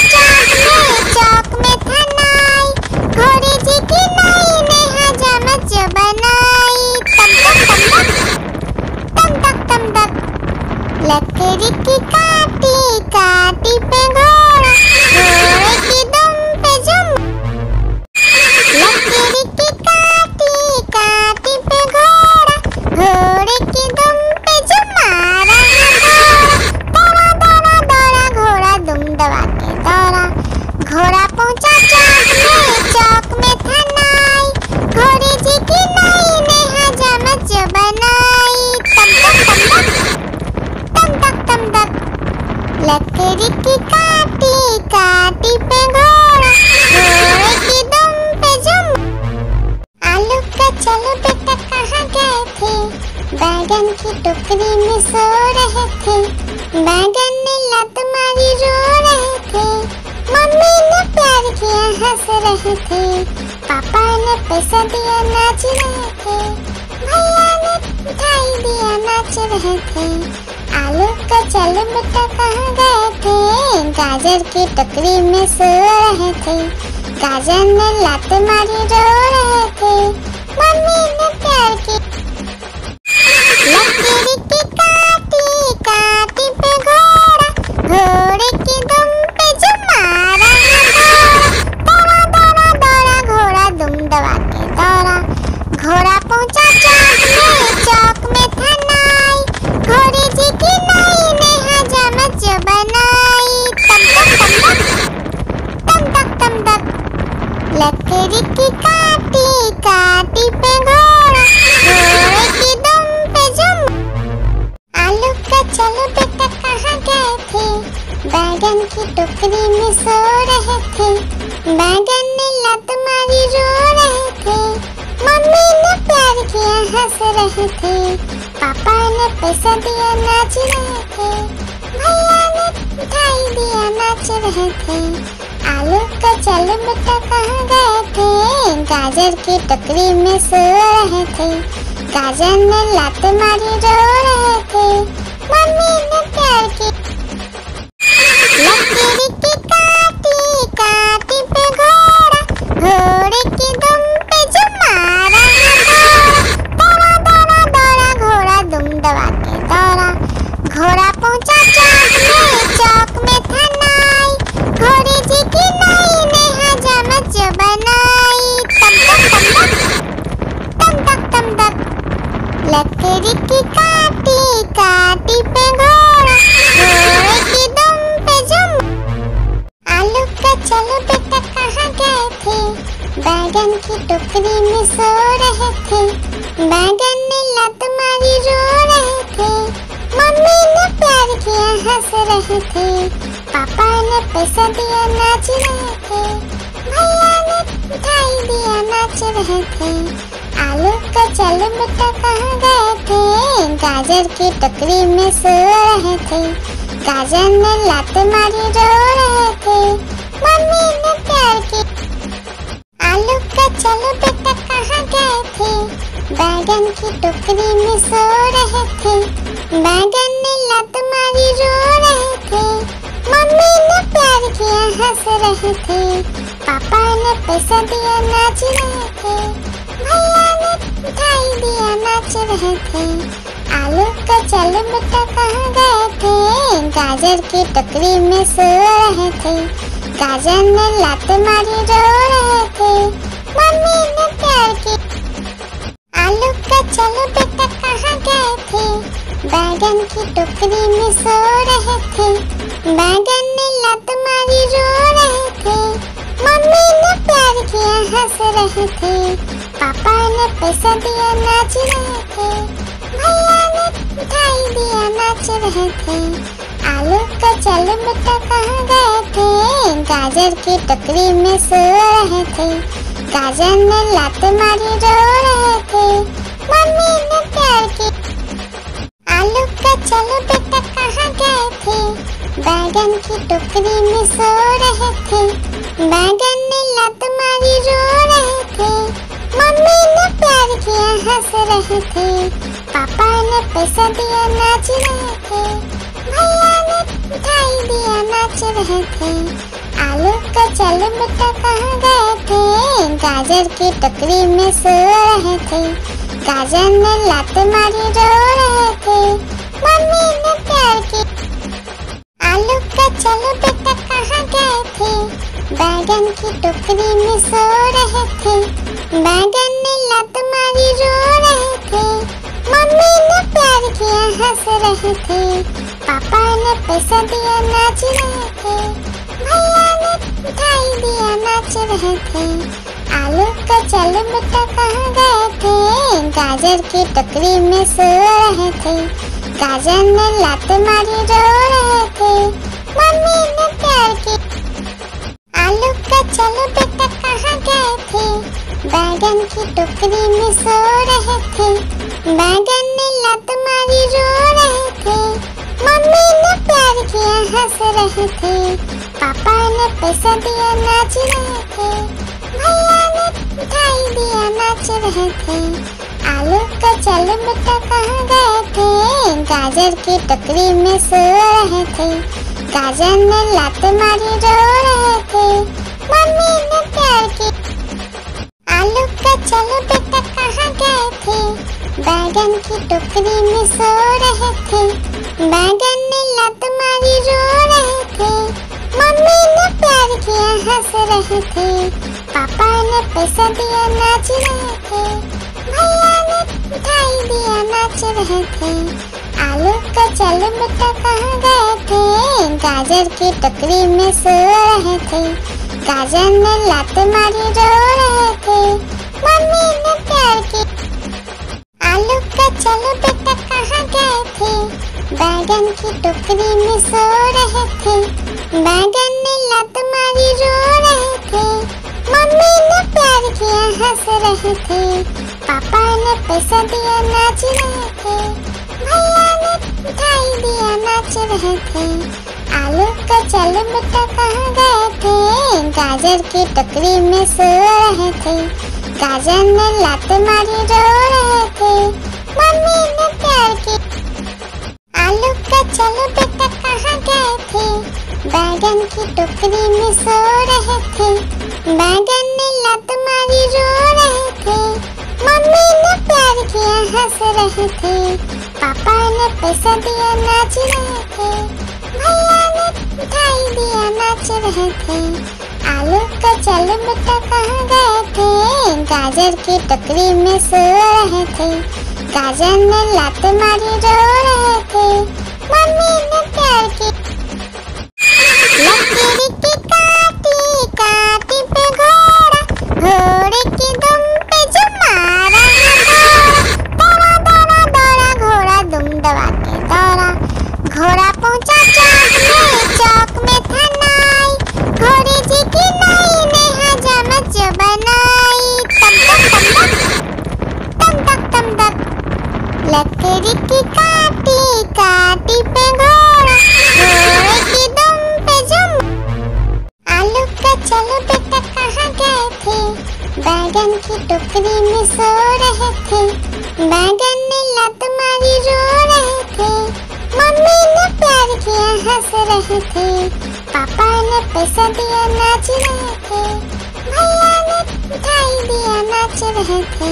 चौक में था नाई, घोड़े जी की नाई ने हजामत जो बनाई। तम तक तम तक लकड़ी की काटी काटी पे घोड़ा, घोड़े की दुम पे जो लकड़ी की काटी काटी पे घोड़ा, घोड़े की दुम पे जो मारा दौड़ा दौड़ा दौड़ा घोड़ा दुम दबा के दौड़ा। घोड़ा पहुंचा चौक में था नाई, घोड़े जी की नाई ने हजामत जो बनाई। तम तक लकड़ी की काटी काटी पे घोड़ा, घोड़े की दुम पे जो आलू का चलो बेटा कहाँ गए थे, बैगन की टोकरी में सो रहे थे। बैगन ने लत मारी रो रहे थे, मम्मी ने प्यार किया हंस रहे थे, पापा ने पैसा दिया नाच रहे थे, भैया ने मिठाई दिया नाच रहे थे। आलू का चलो बेटा कहाँ गए थे, गाजर की टोकरी में सो रहे थे। गाजर ने लात मारी रो रहे थे, मम्मी ने प्यार की लकड़ी की काटी काटी पे घोड़ा, घोड़े की दुम पे जो मारा दौड़ा दौड़ा दौड़ा घोड़ा दुम दबा के दौड़ा। घोड़ा पहुंचा चौक में था नाई, घोड़े जी की नाई ने हजामत जो बनाई। तम तक लकड़ी की काटी काटी पे घोड़ा, घोड़े की दुम पे जो आलू का चलो बेटा कहाँ गए थे, बैगन की टोकरी में सो रहे थे। बैगन ने लत मारी रो रहे थे, मम्मी ने प्यार किया हंस रहे थे, पापा ने पैसा दिया नाच रहे थे, भैया ने मिठाई दिया नाच रहे थे। आलू का चलो बेटा कहाँ गए थे, गाजर की टोकरी में सो रहे थे। गाजर ने लात मारी रो रहे थे, मम्मी ने प्यार की लकड़ी की काटी काटी पे घोड़ा, घोड़े की दुम पे जो मारा दौड़ा दौड़ा दौड़ा घोड़ा दुम दबा के दौड़ा। घोड़ा पहुंचा चौक में था नाई, घोड़े जी की नाई ने हजामत जो बनाई। तम तक लकड़ी की काटी काटी पे घोड़ा, घोड़े की दुम पे जो आलू का चलो बेटा कहाँ गए थे, बैगन की टोकरी में सो रहे थे। बैगन ने लत मारी रो रहे थे, मम्मी ने प्यार किया हंस रहे थे, पापा ने पैसा दिया नाच रहे थे, भैया ने मिठाई दिया नाच रहे थे। आलू का चलो बेटा कहाँ गए थे, गाजर की टोकरी में सो रहे थे। गाजर ने लात मारी रो रहे थे, मम्मी ने प्यार की आलू का चलो बेटा कहाँ गए थे, बैगन की टोकरी में सो रहे थे। बैगन ने लत मारी रो रहे थे, मम्मी ने प्यार किया हंस रहे थे, पापा ने पैसा दिया नाच रहे थे, भैया ने मिठाई दिया नाच रहे थे। आलू का चलो बेटा कहाँ गए थे, गाजर की टोकरी में सो रहे थे। गाजर ने लात मारी रो रहे थे, मम्मी ने प्यार की आलू का चलो बेटा कहाँ गए थे, बैगन की टोकरी में सो रहे थे। बैगन ने लत मारी रो रहे थे, मम्मी ने प्यार किया हंस रहे थे, पापा ने पैसा दिया नाच रहे थे, भैया ने मिठाई दिया नाच रहे थे। आलू का चलो बेटा कहाँ गए थे, गाजर की टोकरी में सो रहे थे। गाजर ने लात मारी रो रहे थे, मम्मी ने प्यार की आलू का चलो बेटा कहाँ गए थे, बैगन की टोकरी में सो रहे थे, बैगन ने लत मारी रो रहे थे, मम्मी ने प्यार किया हंस रहे थे, पापा ने पैसा दिया नाच रहे थे, भैया ने मिठाई दिया नाच रहे थे। आलू का चल बेटा कहाँ गए थे, गाजर की टोकरी में सो रहे थे, गाजर ने लत मारी रो रहे थे, मम्मी ने प्यार की। आलू का चल बेटा कहाँ गए थे, बैगन की टोकरी में सो रहे थे, बैगन ने लत मारी रो रहे थे, मम्मी ने प्यार किया हंस रहे थे, पापा ने पैसा दिया नाच रहे थे, भैया ने मिठाई दिया नाच रहे थे। आलू का चल बेटा कहाँ गए थे, गाजर की टोकरी में सो रहे थे, गाजर ने लत मारी रो रहे थे, मम्मी ने प्यार की। आलू का चल बेटा कहाँ गए थे, बैगन की टोकरी में सो रहे थे, बैगन ने लत मारी रो रहे थे, मम्मी ने प्यार किया हंस रहे थे, पापा ने पैसा दिया नाच रहे थे, भैया ने मिठाई दिया नाच रहे थे। आलू का चल बेटा कहाँ गए थे, गाजर की टोकरी में सो रहे थे, गाजर ने लत मारी रो रहे थे, मम्मी ने प्यार की। आलू का चल बेटा कहाँ गए थे, बैगन की टोकरी में सो रहे थे, बैगन ने लत मारी रो रहे थे, मम्मी ने प्यार किया हंस रहे थे, पापा ने पैसा दिया नाच रहे थे, भैया ने मिठाई दिया नाच रहे थे। आलू का चल बेटा कहाँ गए थे, गाजर की टोकरी में सो रहे थे, गाजर ने लत मारी रो रहे थे, मम्मी ने प्यार की। आलू का चल बेटा कहाँ गए थे, बैगन की टोकरी में सो रहे थे, बैगन ने लत मारी रो रहे थे, मम्मी ने प्यार किया हंस रहे थे, पापा ने पैसा दिया नाच रहे थे, भैया ने मिठाई दिया नाच रहे थे। आलू का चल बेटा कहाँ गए थे, गाजर की टोकरी में सो रहे थे, गाजर ने लत मारी रो रहे थे, मम्मी ने प्यार की। आलू का चल बेटा कहाँ गए थे, बैगन की टोकरी में सो रहे थे, बैगन ने लत मारी रो रहे थे, मम्मी ने प्यार किया हंस रहे थे, पापा ने पैसा दिया नाच रहे थे, भैया ने मिठाई दिया नाच रहे थे। आलू का चल बेटा कहाँ गए थे, गाजर की टोकरी में सो रहे थे, गाजर ने लत मारी रो रहे थे, मम्मी ने प्यार की। लकीर की काटी काटी पे घोड़ा, घोड़े की दुम पे जो मारा दौड़ा दौड़ा दौड़ा घोड़ा दुम दबा के दौड़ा, घोड़ा पहुंचा चौक में था नाई, घोड़े जी की नाई ने हजामत जो बनाई, तम तक तम तक। लकीर की काटी काटी पे घोड़ा, घोड़े की दुम पे जुम। आलू का चल बेटा कहाँ गए थे, बैगन की टोकरी में सो रहे थे, बैगन ने लत मारी रो रहे थे, मम्मी ने प्यार किया हंस रहे थे, पापा ने पैसा दिया नाच रहे थे, भैया ने मिठाई दिया नाच रहे थे।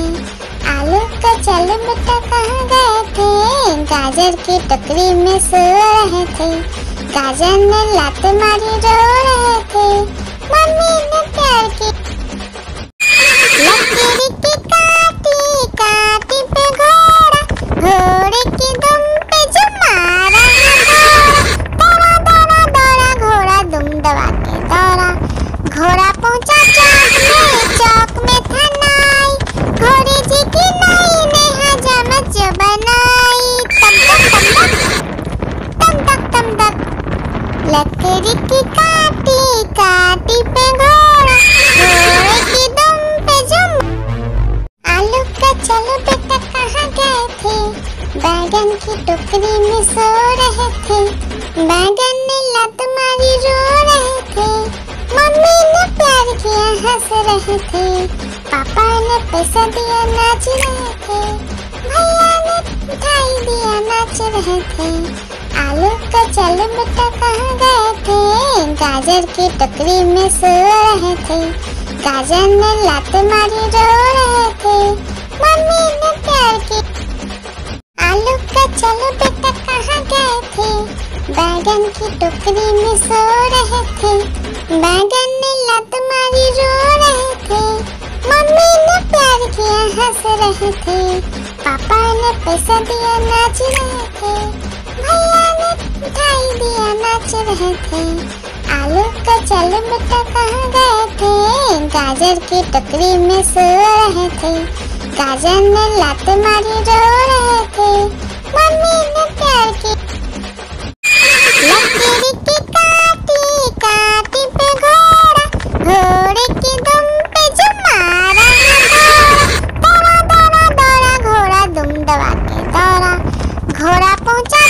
आलू का चल बेटा कहाँ गए थे, गाजर की टोकरी में सो रहे थे, गाजर ने लत मारी रो रहे थे, मम्मी ने प्यार की। लकीर की काटी काटी पे घोड़ा, घोड़े की दुम पे जो मारा दौड़ा दौड़ा दौड़ा घोड़ा दुम दबा के दौड़ा, घोड़ा पहुंचा चौक में था नाई, घोड़े जी की नाई ने हजामत जो बनाई, तम तक। लकीर की काटी काटी पे घोड़ा, घोड़े की दुम पे जुम। आलू का चल बेटा कहाँ गए थे, बैगन की टोकरी में सो रहे थे, बैगन ने हंस रहे थे, पापा ने पैसा दिया नाच रहे थे, भैया ने मिठाई दिया नाच रहे थे। आलू का चल बेटा कहाँ गए थे, गाजर की टोकरी में सो रहे थे, गाजर ने लात मारी रो रहे थे, मम्मी ने प्यार की। आलू का चल बेटा कहाँ गए थे, बैगन की टोकरी में सो रहे थे, बैगन ने लात मारी रो रहे थे, मम्मी ने प्यार किया हंस रहे थे, पापा ने पैसा दिया नाच रहे थे, भैया ने मिठाई दिया नाच रहे थे। आलू का चल बेटा कहाँ गए थे, गाजर की टोकरी में सो रहे थे, गाजर ने लात मारी रो रहे थे, मम्मी ने प्यार की। लकीर की काटी काटी पे घोड़ा, घोड़े की दुम पे जो मारा दौड़ा दौड़ा दौड़ा घोड़ा दुम दबा के दौड़ा, घोड़ा पहुंचा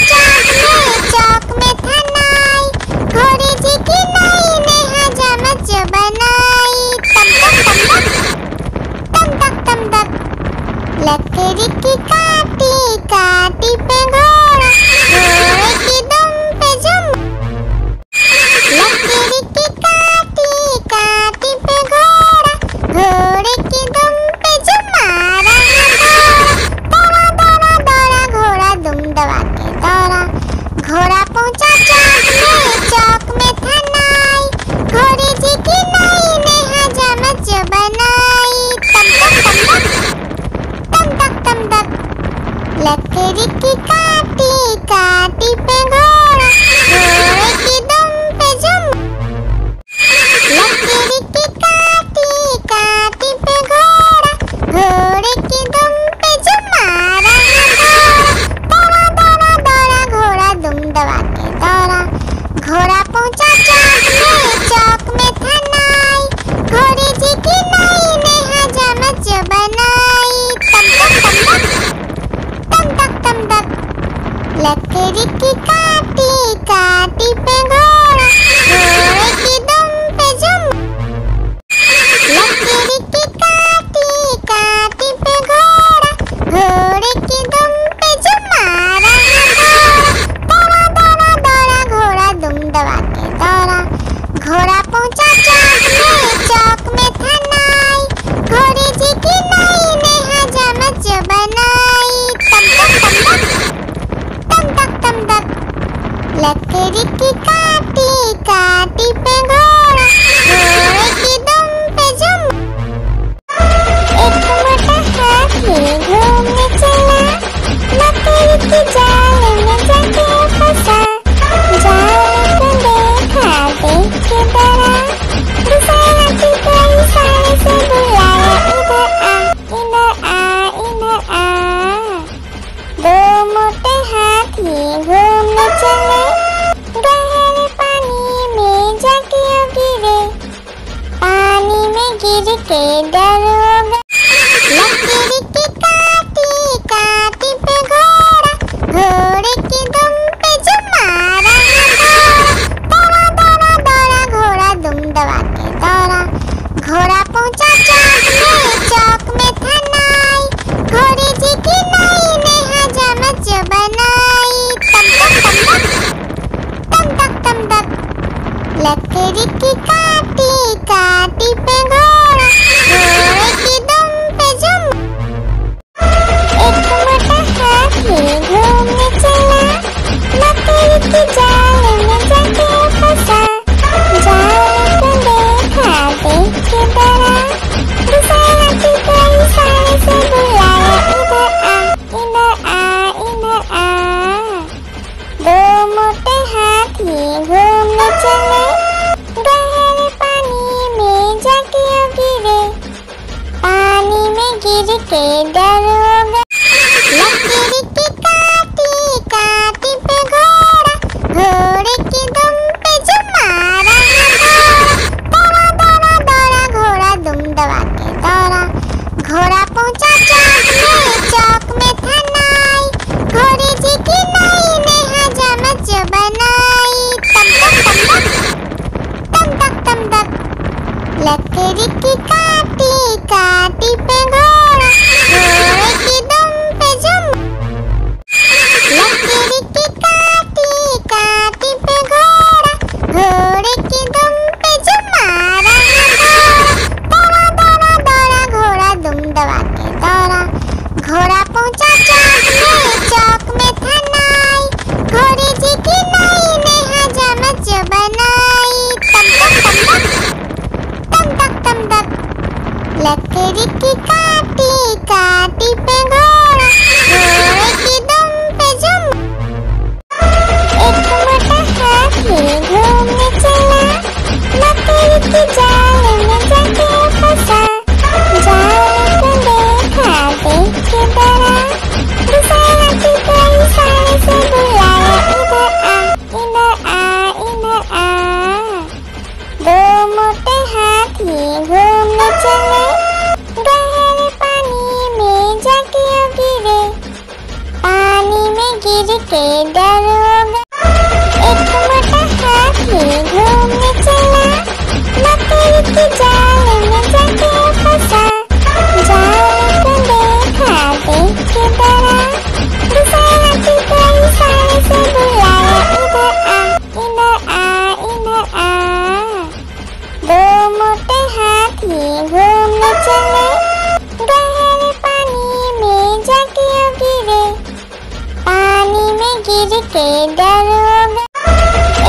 चौक में था नाई, घोड़े जी की नाई ने हजामत जो बनाई, तम तक तम तक। लकीर की काटी काटी पे घोड़ा, घोड़े की दुम पे जो लकीर की काटी काटी पे घोड़ा, घोड़े की दुम पे जो मारा दौड़ा दौड़ा दौड़ा घोड़ा दुम दबा के दौड़ा, घोड़ा पहुंचा चौक में था नाई, घोड़े जी की नाई ने हजामत जो बनाई, तम तक। लकीर की काटी काटी पे घोड़ा, घोड़े की दुम पे जो लकीर की काटी काटी पे घोड़ा, घोड़े की दुम पे जो मारा दौड़ा दौड़ा दौड़ा घोड़ा दुम दबा के दौड़ा, घोड़ा पहुंचा चौक में था नाई, घोड़े जी की नाई ने हजामत जो बनाई, तम तक। लकीर की काटी काटी पे घोड़ा, घोड़े की दुम पे जो लकीर की काटी काटी पे घोड़ा, घोड़े की दुम पे जो मारा दौड़ा दौड़ा दौड़ा घोड़ा दुम दबा के दौड़ा, घोड़ा पहुंचा चौक में था नाई, घोड़े जी की नाई ने हजामत जो बनाई, तम तक। लकीर की काटी काटी पे घोड़ा, घोड़े की दुम पे जो एक मोटा हाथी घूमने चला, लकीर की जाल में जाके फंसा, जाल को देखा देख के डरा, दूसरे हाथी को इशारे से बुलाया, इधर आ इधर आ। दो मोटे हाथी घूमने चले, गहरे पानी में जाके गिरे, पानी में गिर के डर हो गए। लकीर की काटी काटी पे घोड़ा, घोड़े की दुम पे जो मारा दौड़ा दौड़ा दौड़ा घोड़ा दुम दबा के दौड़ा, घोड़ा पहुंचा चौक में था नाई, घोड़े जी की नाई ने हजामत जो बनाई, तम तक। लकीर की काटी काटी पे घोड़ा, घोड़े की दुम पे जो एक मोटा हाथी घूमने चला, लकीर की जाल में जाके फंसा, जाल को देखा देख के डरा, दूसरे हाथी को इशारे से बुलाया, इधर आ। दो मोटे हाथी घूमने चले, गहरे पानी में जाके गिरे, पानी में गिर के डर हो गए। लकीर की काटी काटी पे घोड़ा, घोड़े की दुम पे जो मारा दौड़ा दौड़ा दौड़ा घोड़ा दुम दबा के दौड़ा, घोड़ा पहुंचा चौक में था नाई, घोड़े जी की नाई ने हजामत जो बनाई, तम तक। लकीर की के डरोगा। एक मोटा हाथी घूमने चला, मकड़ी की जाल में जाके फंसा। जाल को देखा, देख के डरा, दूसरे हाथी को इशारे से बुलाया, इधर आ, इधर आ, इधर आ। दो मोटे हाथी घूमने चले, गहरे पानी में जाके गिरे। पानी में गिर के डरोगा।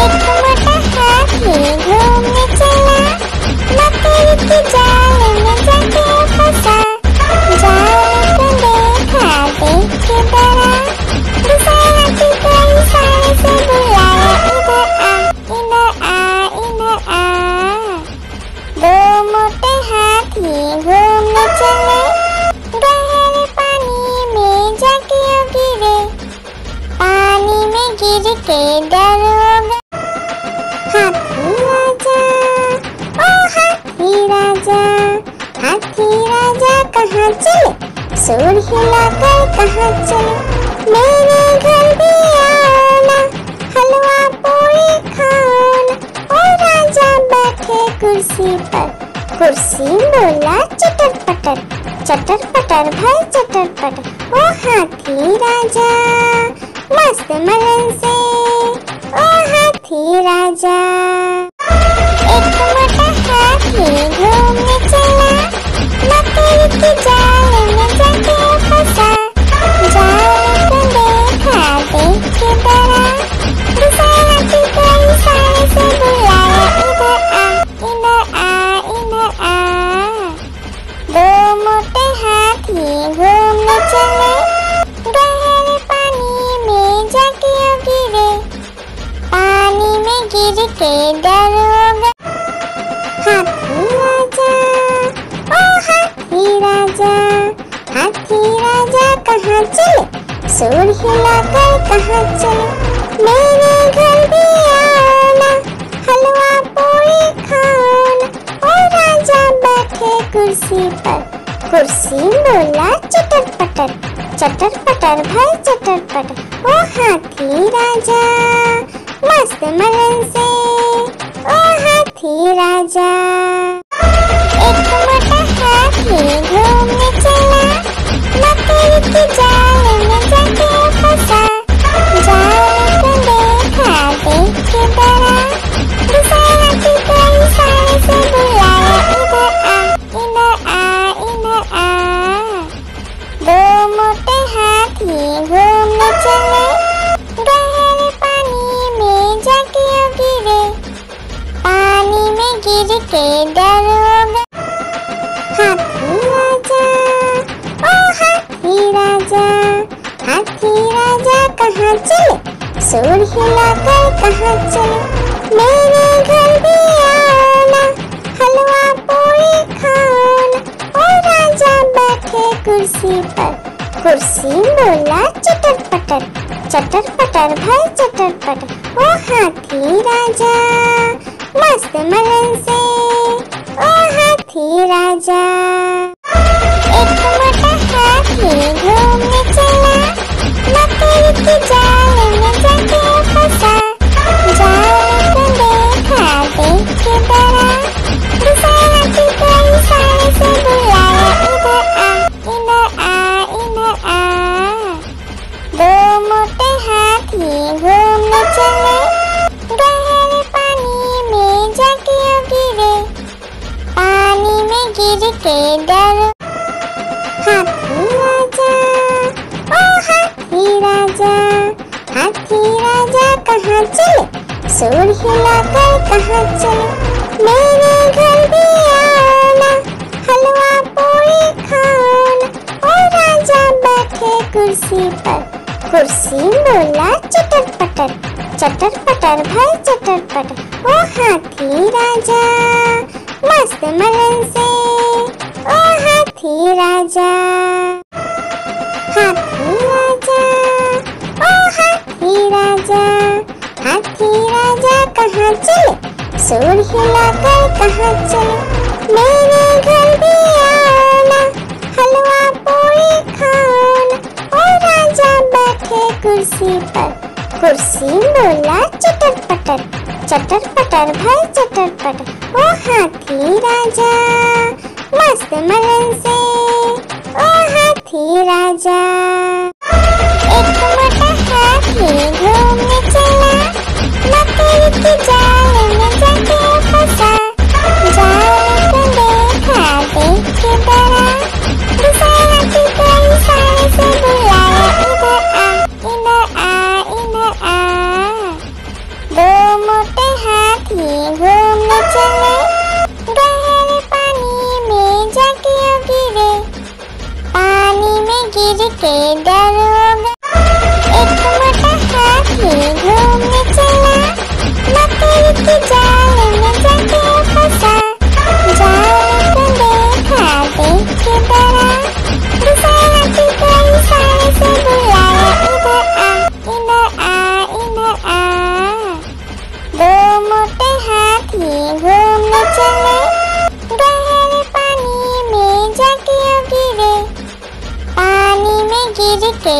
एक मोटा हाथी घूमने चला, मकड़ी की जाल में जाके फंसा। जाल को देखा, देख के डरा, दूसरे हाथी को इशारे से बुलाया, इधर आ, इधर आ, इधर आ। दो मोटे हाथी घूमने चले, गहरे पानी में जाके गिरे। पानी में गिर के डरोगा। हाथी राजा, ओ हाथी राजा, हाथी राजा कहाँ चले, सूर हिलाकर कहाँ चले। मेरे घर भी आओ ना, हलवा पूरी खाओ ना। ओ राजा बैठे कुर्सी पर, कुर्सी बोला चटर पटर, चटर पटर भाई चटर पटर। ओ हाथी राजा मस्त मलन से, ओ हाथी राजा। एक मोटा हाथी घूमने चला, मकड़ी की जाल में जाके फंसा। जाल को देखा, देख के डरा, दूसरे हाथी को इशारे से बुलाया, इधर आ, इधर आ, इधर आ। दो मोटे हाथी घूमने चले, गहरे पानी में जाके गिरे। पानी में गिर के डरोगा। हाथी राजा, ओ हाथी राजा, हाथी राजा कहाँ चले, सूर हिलाकर कहाँ चले। मेरे घर भी आओ ना, हलवा पूरी खाओ ना। ओ राजा बैठे कुर्सी पर, कुर्सी बोला चटर पटर, चटर पटर भाई चटर पटर। ओ हाथी राजा मस्त मलन से, ओ हाथी राजा। एक मोटा हाथी घूमने चला, मकड़ी की जाल में जाके फंसा। जाल को देखा, देख के डरा, दूसरे हाथी को इशारे से बुलाया, इधर आ, इधर आ, इधर आ। दो मोटे हाथी घूमने चले, गहरे पानी में जाके गिरे। पानी में गिर के डरोगा। हाथी राजा, ओ हाथी राजा, हाथी राजा कहाँ चले, सूर हिलाकर कहाँ चले। मेरे घर भी आओ ना, हलवा पूरी खाओ ना। ओ राजा बैठे कुर्सी पर, कुर्सी बोला चटर पटर, चटर पटर भाई चटर पटर। ओ हाथी राजा मस्त मलन से, ओ हाथी राजा। एक मोटा हाथी घूमने चला, मकड़ी की जाल में जाके फंसा। जाल को देखा, देख के डरा, दूसरे हाथी को इशारे से बुलाया, इधर आ, इधर आ। दो मोटे हाथी घूमने चले, गहरे पानी में जाके गिरे। पानी में गिर के डरो। हाथी राजा, ओ हाथी राजा, हाथी राजा कहाँ चले, सूर हिलाकर कहाँ चले। मेरे घर भी आओ ना, हलवा पूरी खाओ ना। ओ राजा बैठे कुर्सी पर, कुर्सी बोला चटर पटर, चटर पटर भाई चटर पटर। ओ हाथी राजा मस्त मलन से, ओ हाथी राजा। हाथी राजा, ओ हाथी राजा, हाथी राजा कहाँ चले, सूर हिलाकर कहाँ चले। मेरे घर भी आओ ना, हलवा पूरी खाओ ना। ओ राजा बैठे कुर्सी पर। कुर्सी बोला चटर पटर भाई चटर पटर। ओ हाथी राजा मस्त मलन से, ओ हाथी राजा। एक मोटा हाथी घूमने चला, मकड़ी के जाल में जाके फंसा। जाल को देखा देख के डरा, दूसरे हाथी को इशारे से बुलाया, इधर आ इधर आ। दो मोटे हाथी घूमने चले, गहरे पानी में जाके गिरे। पानी में गिर के डर हो गया। एक मोटा हाथी घूमने चला, मकड़ी के जाल में जाके फंसा। जाल को देखा देख के डरा, दूसरे हाथी को इशारे से बुलाया, इधर आ इधर आ। दो मोटे हाथी घूमने चले, गहरे पानी में जाके गिरे। पानी में गिर के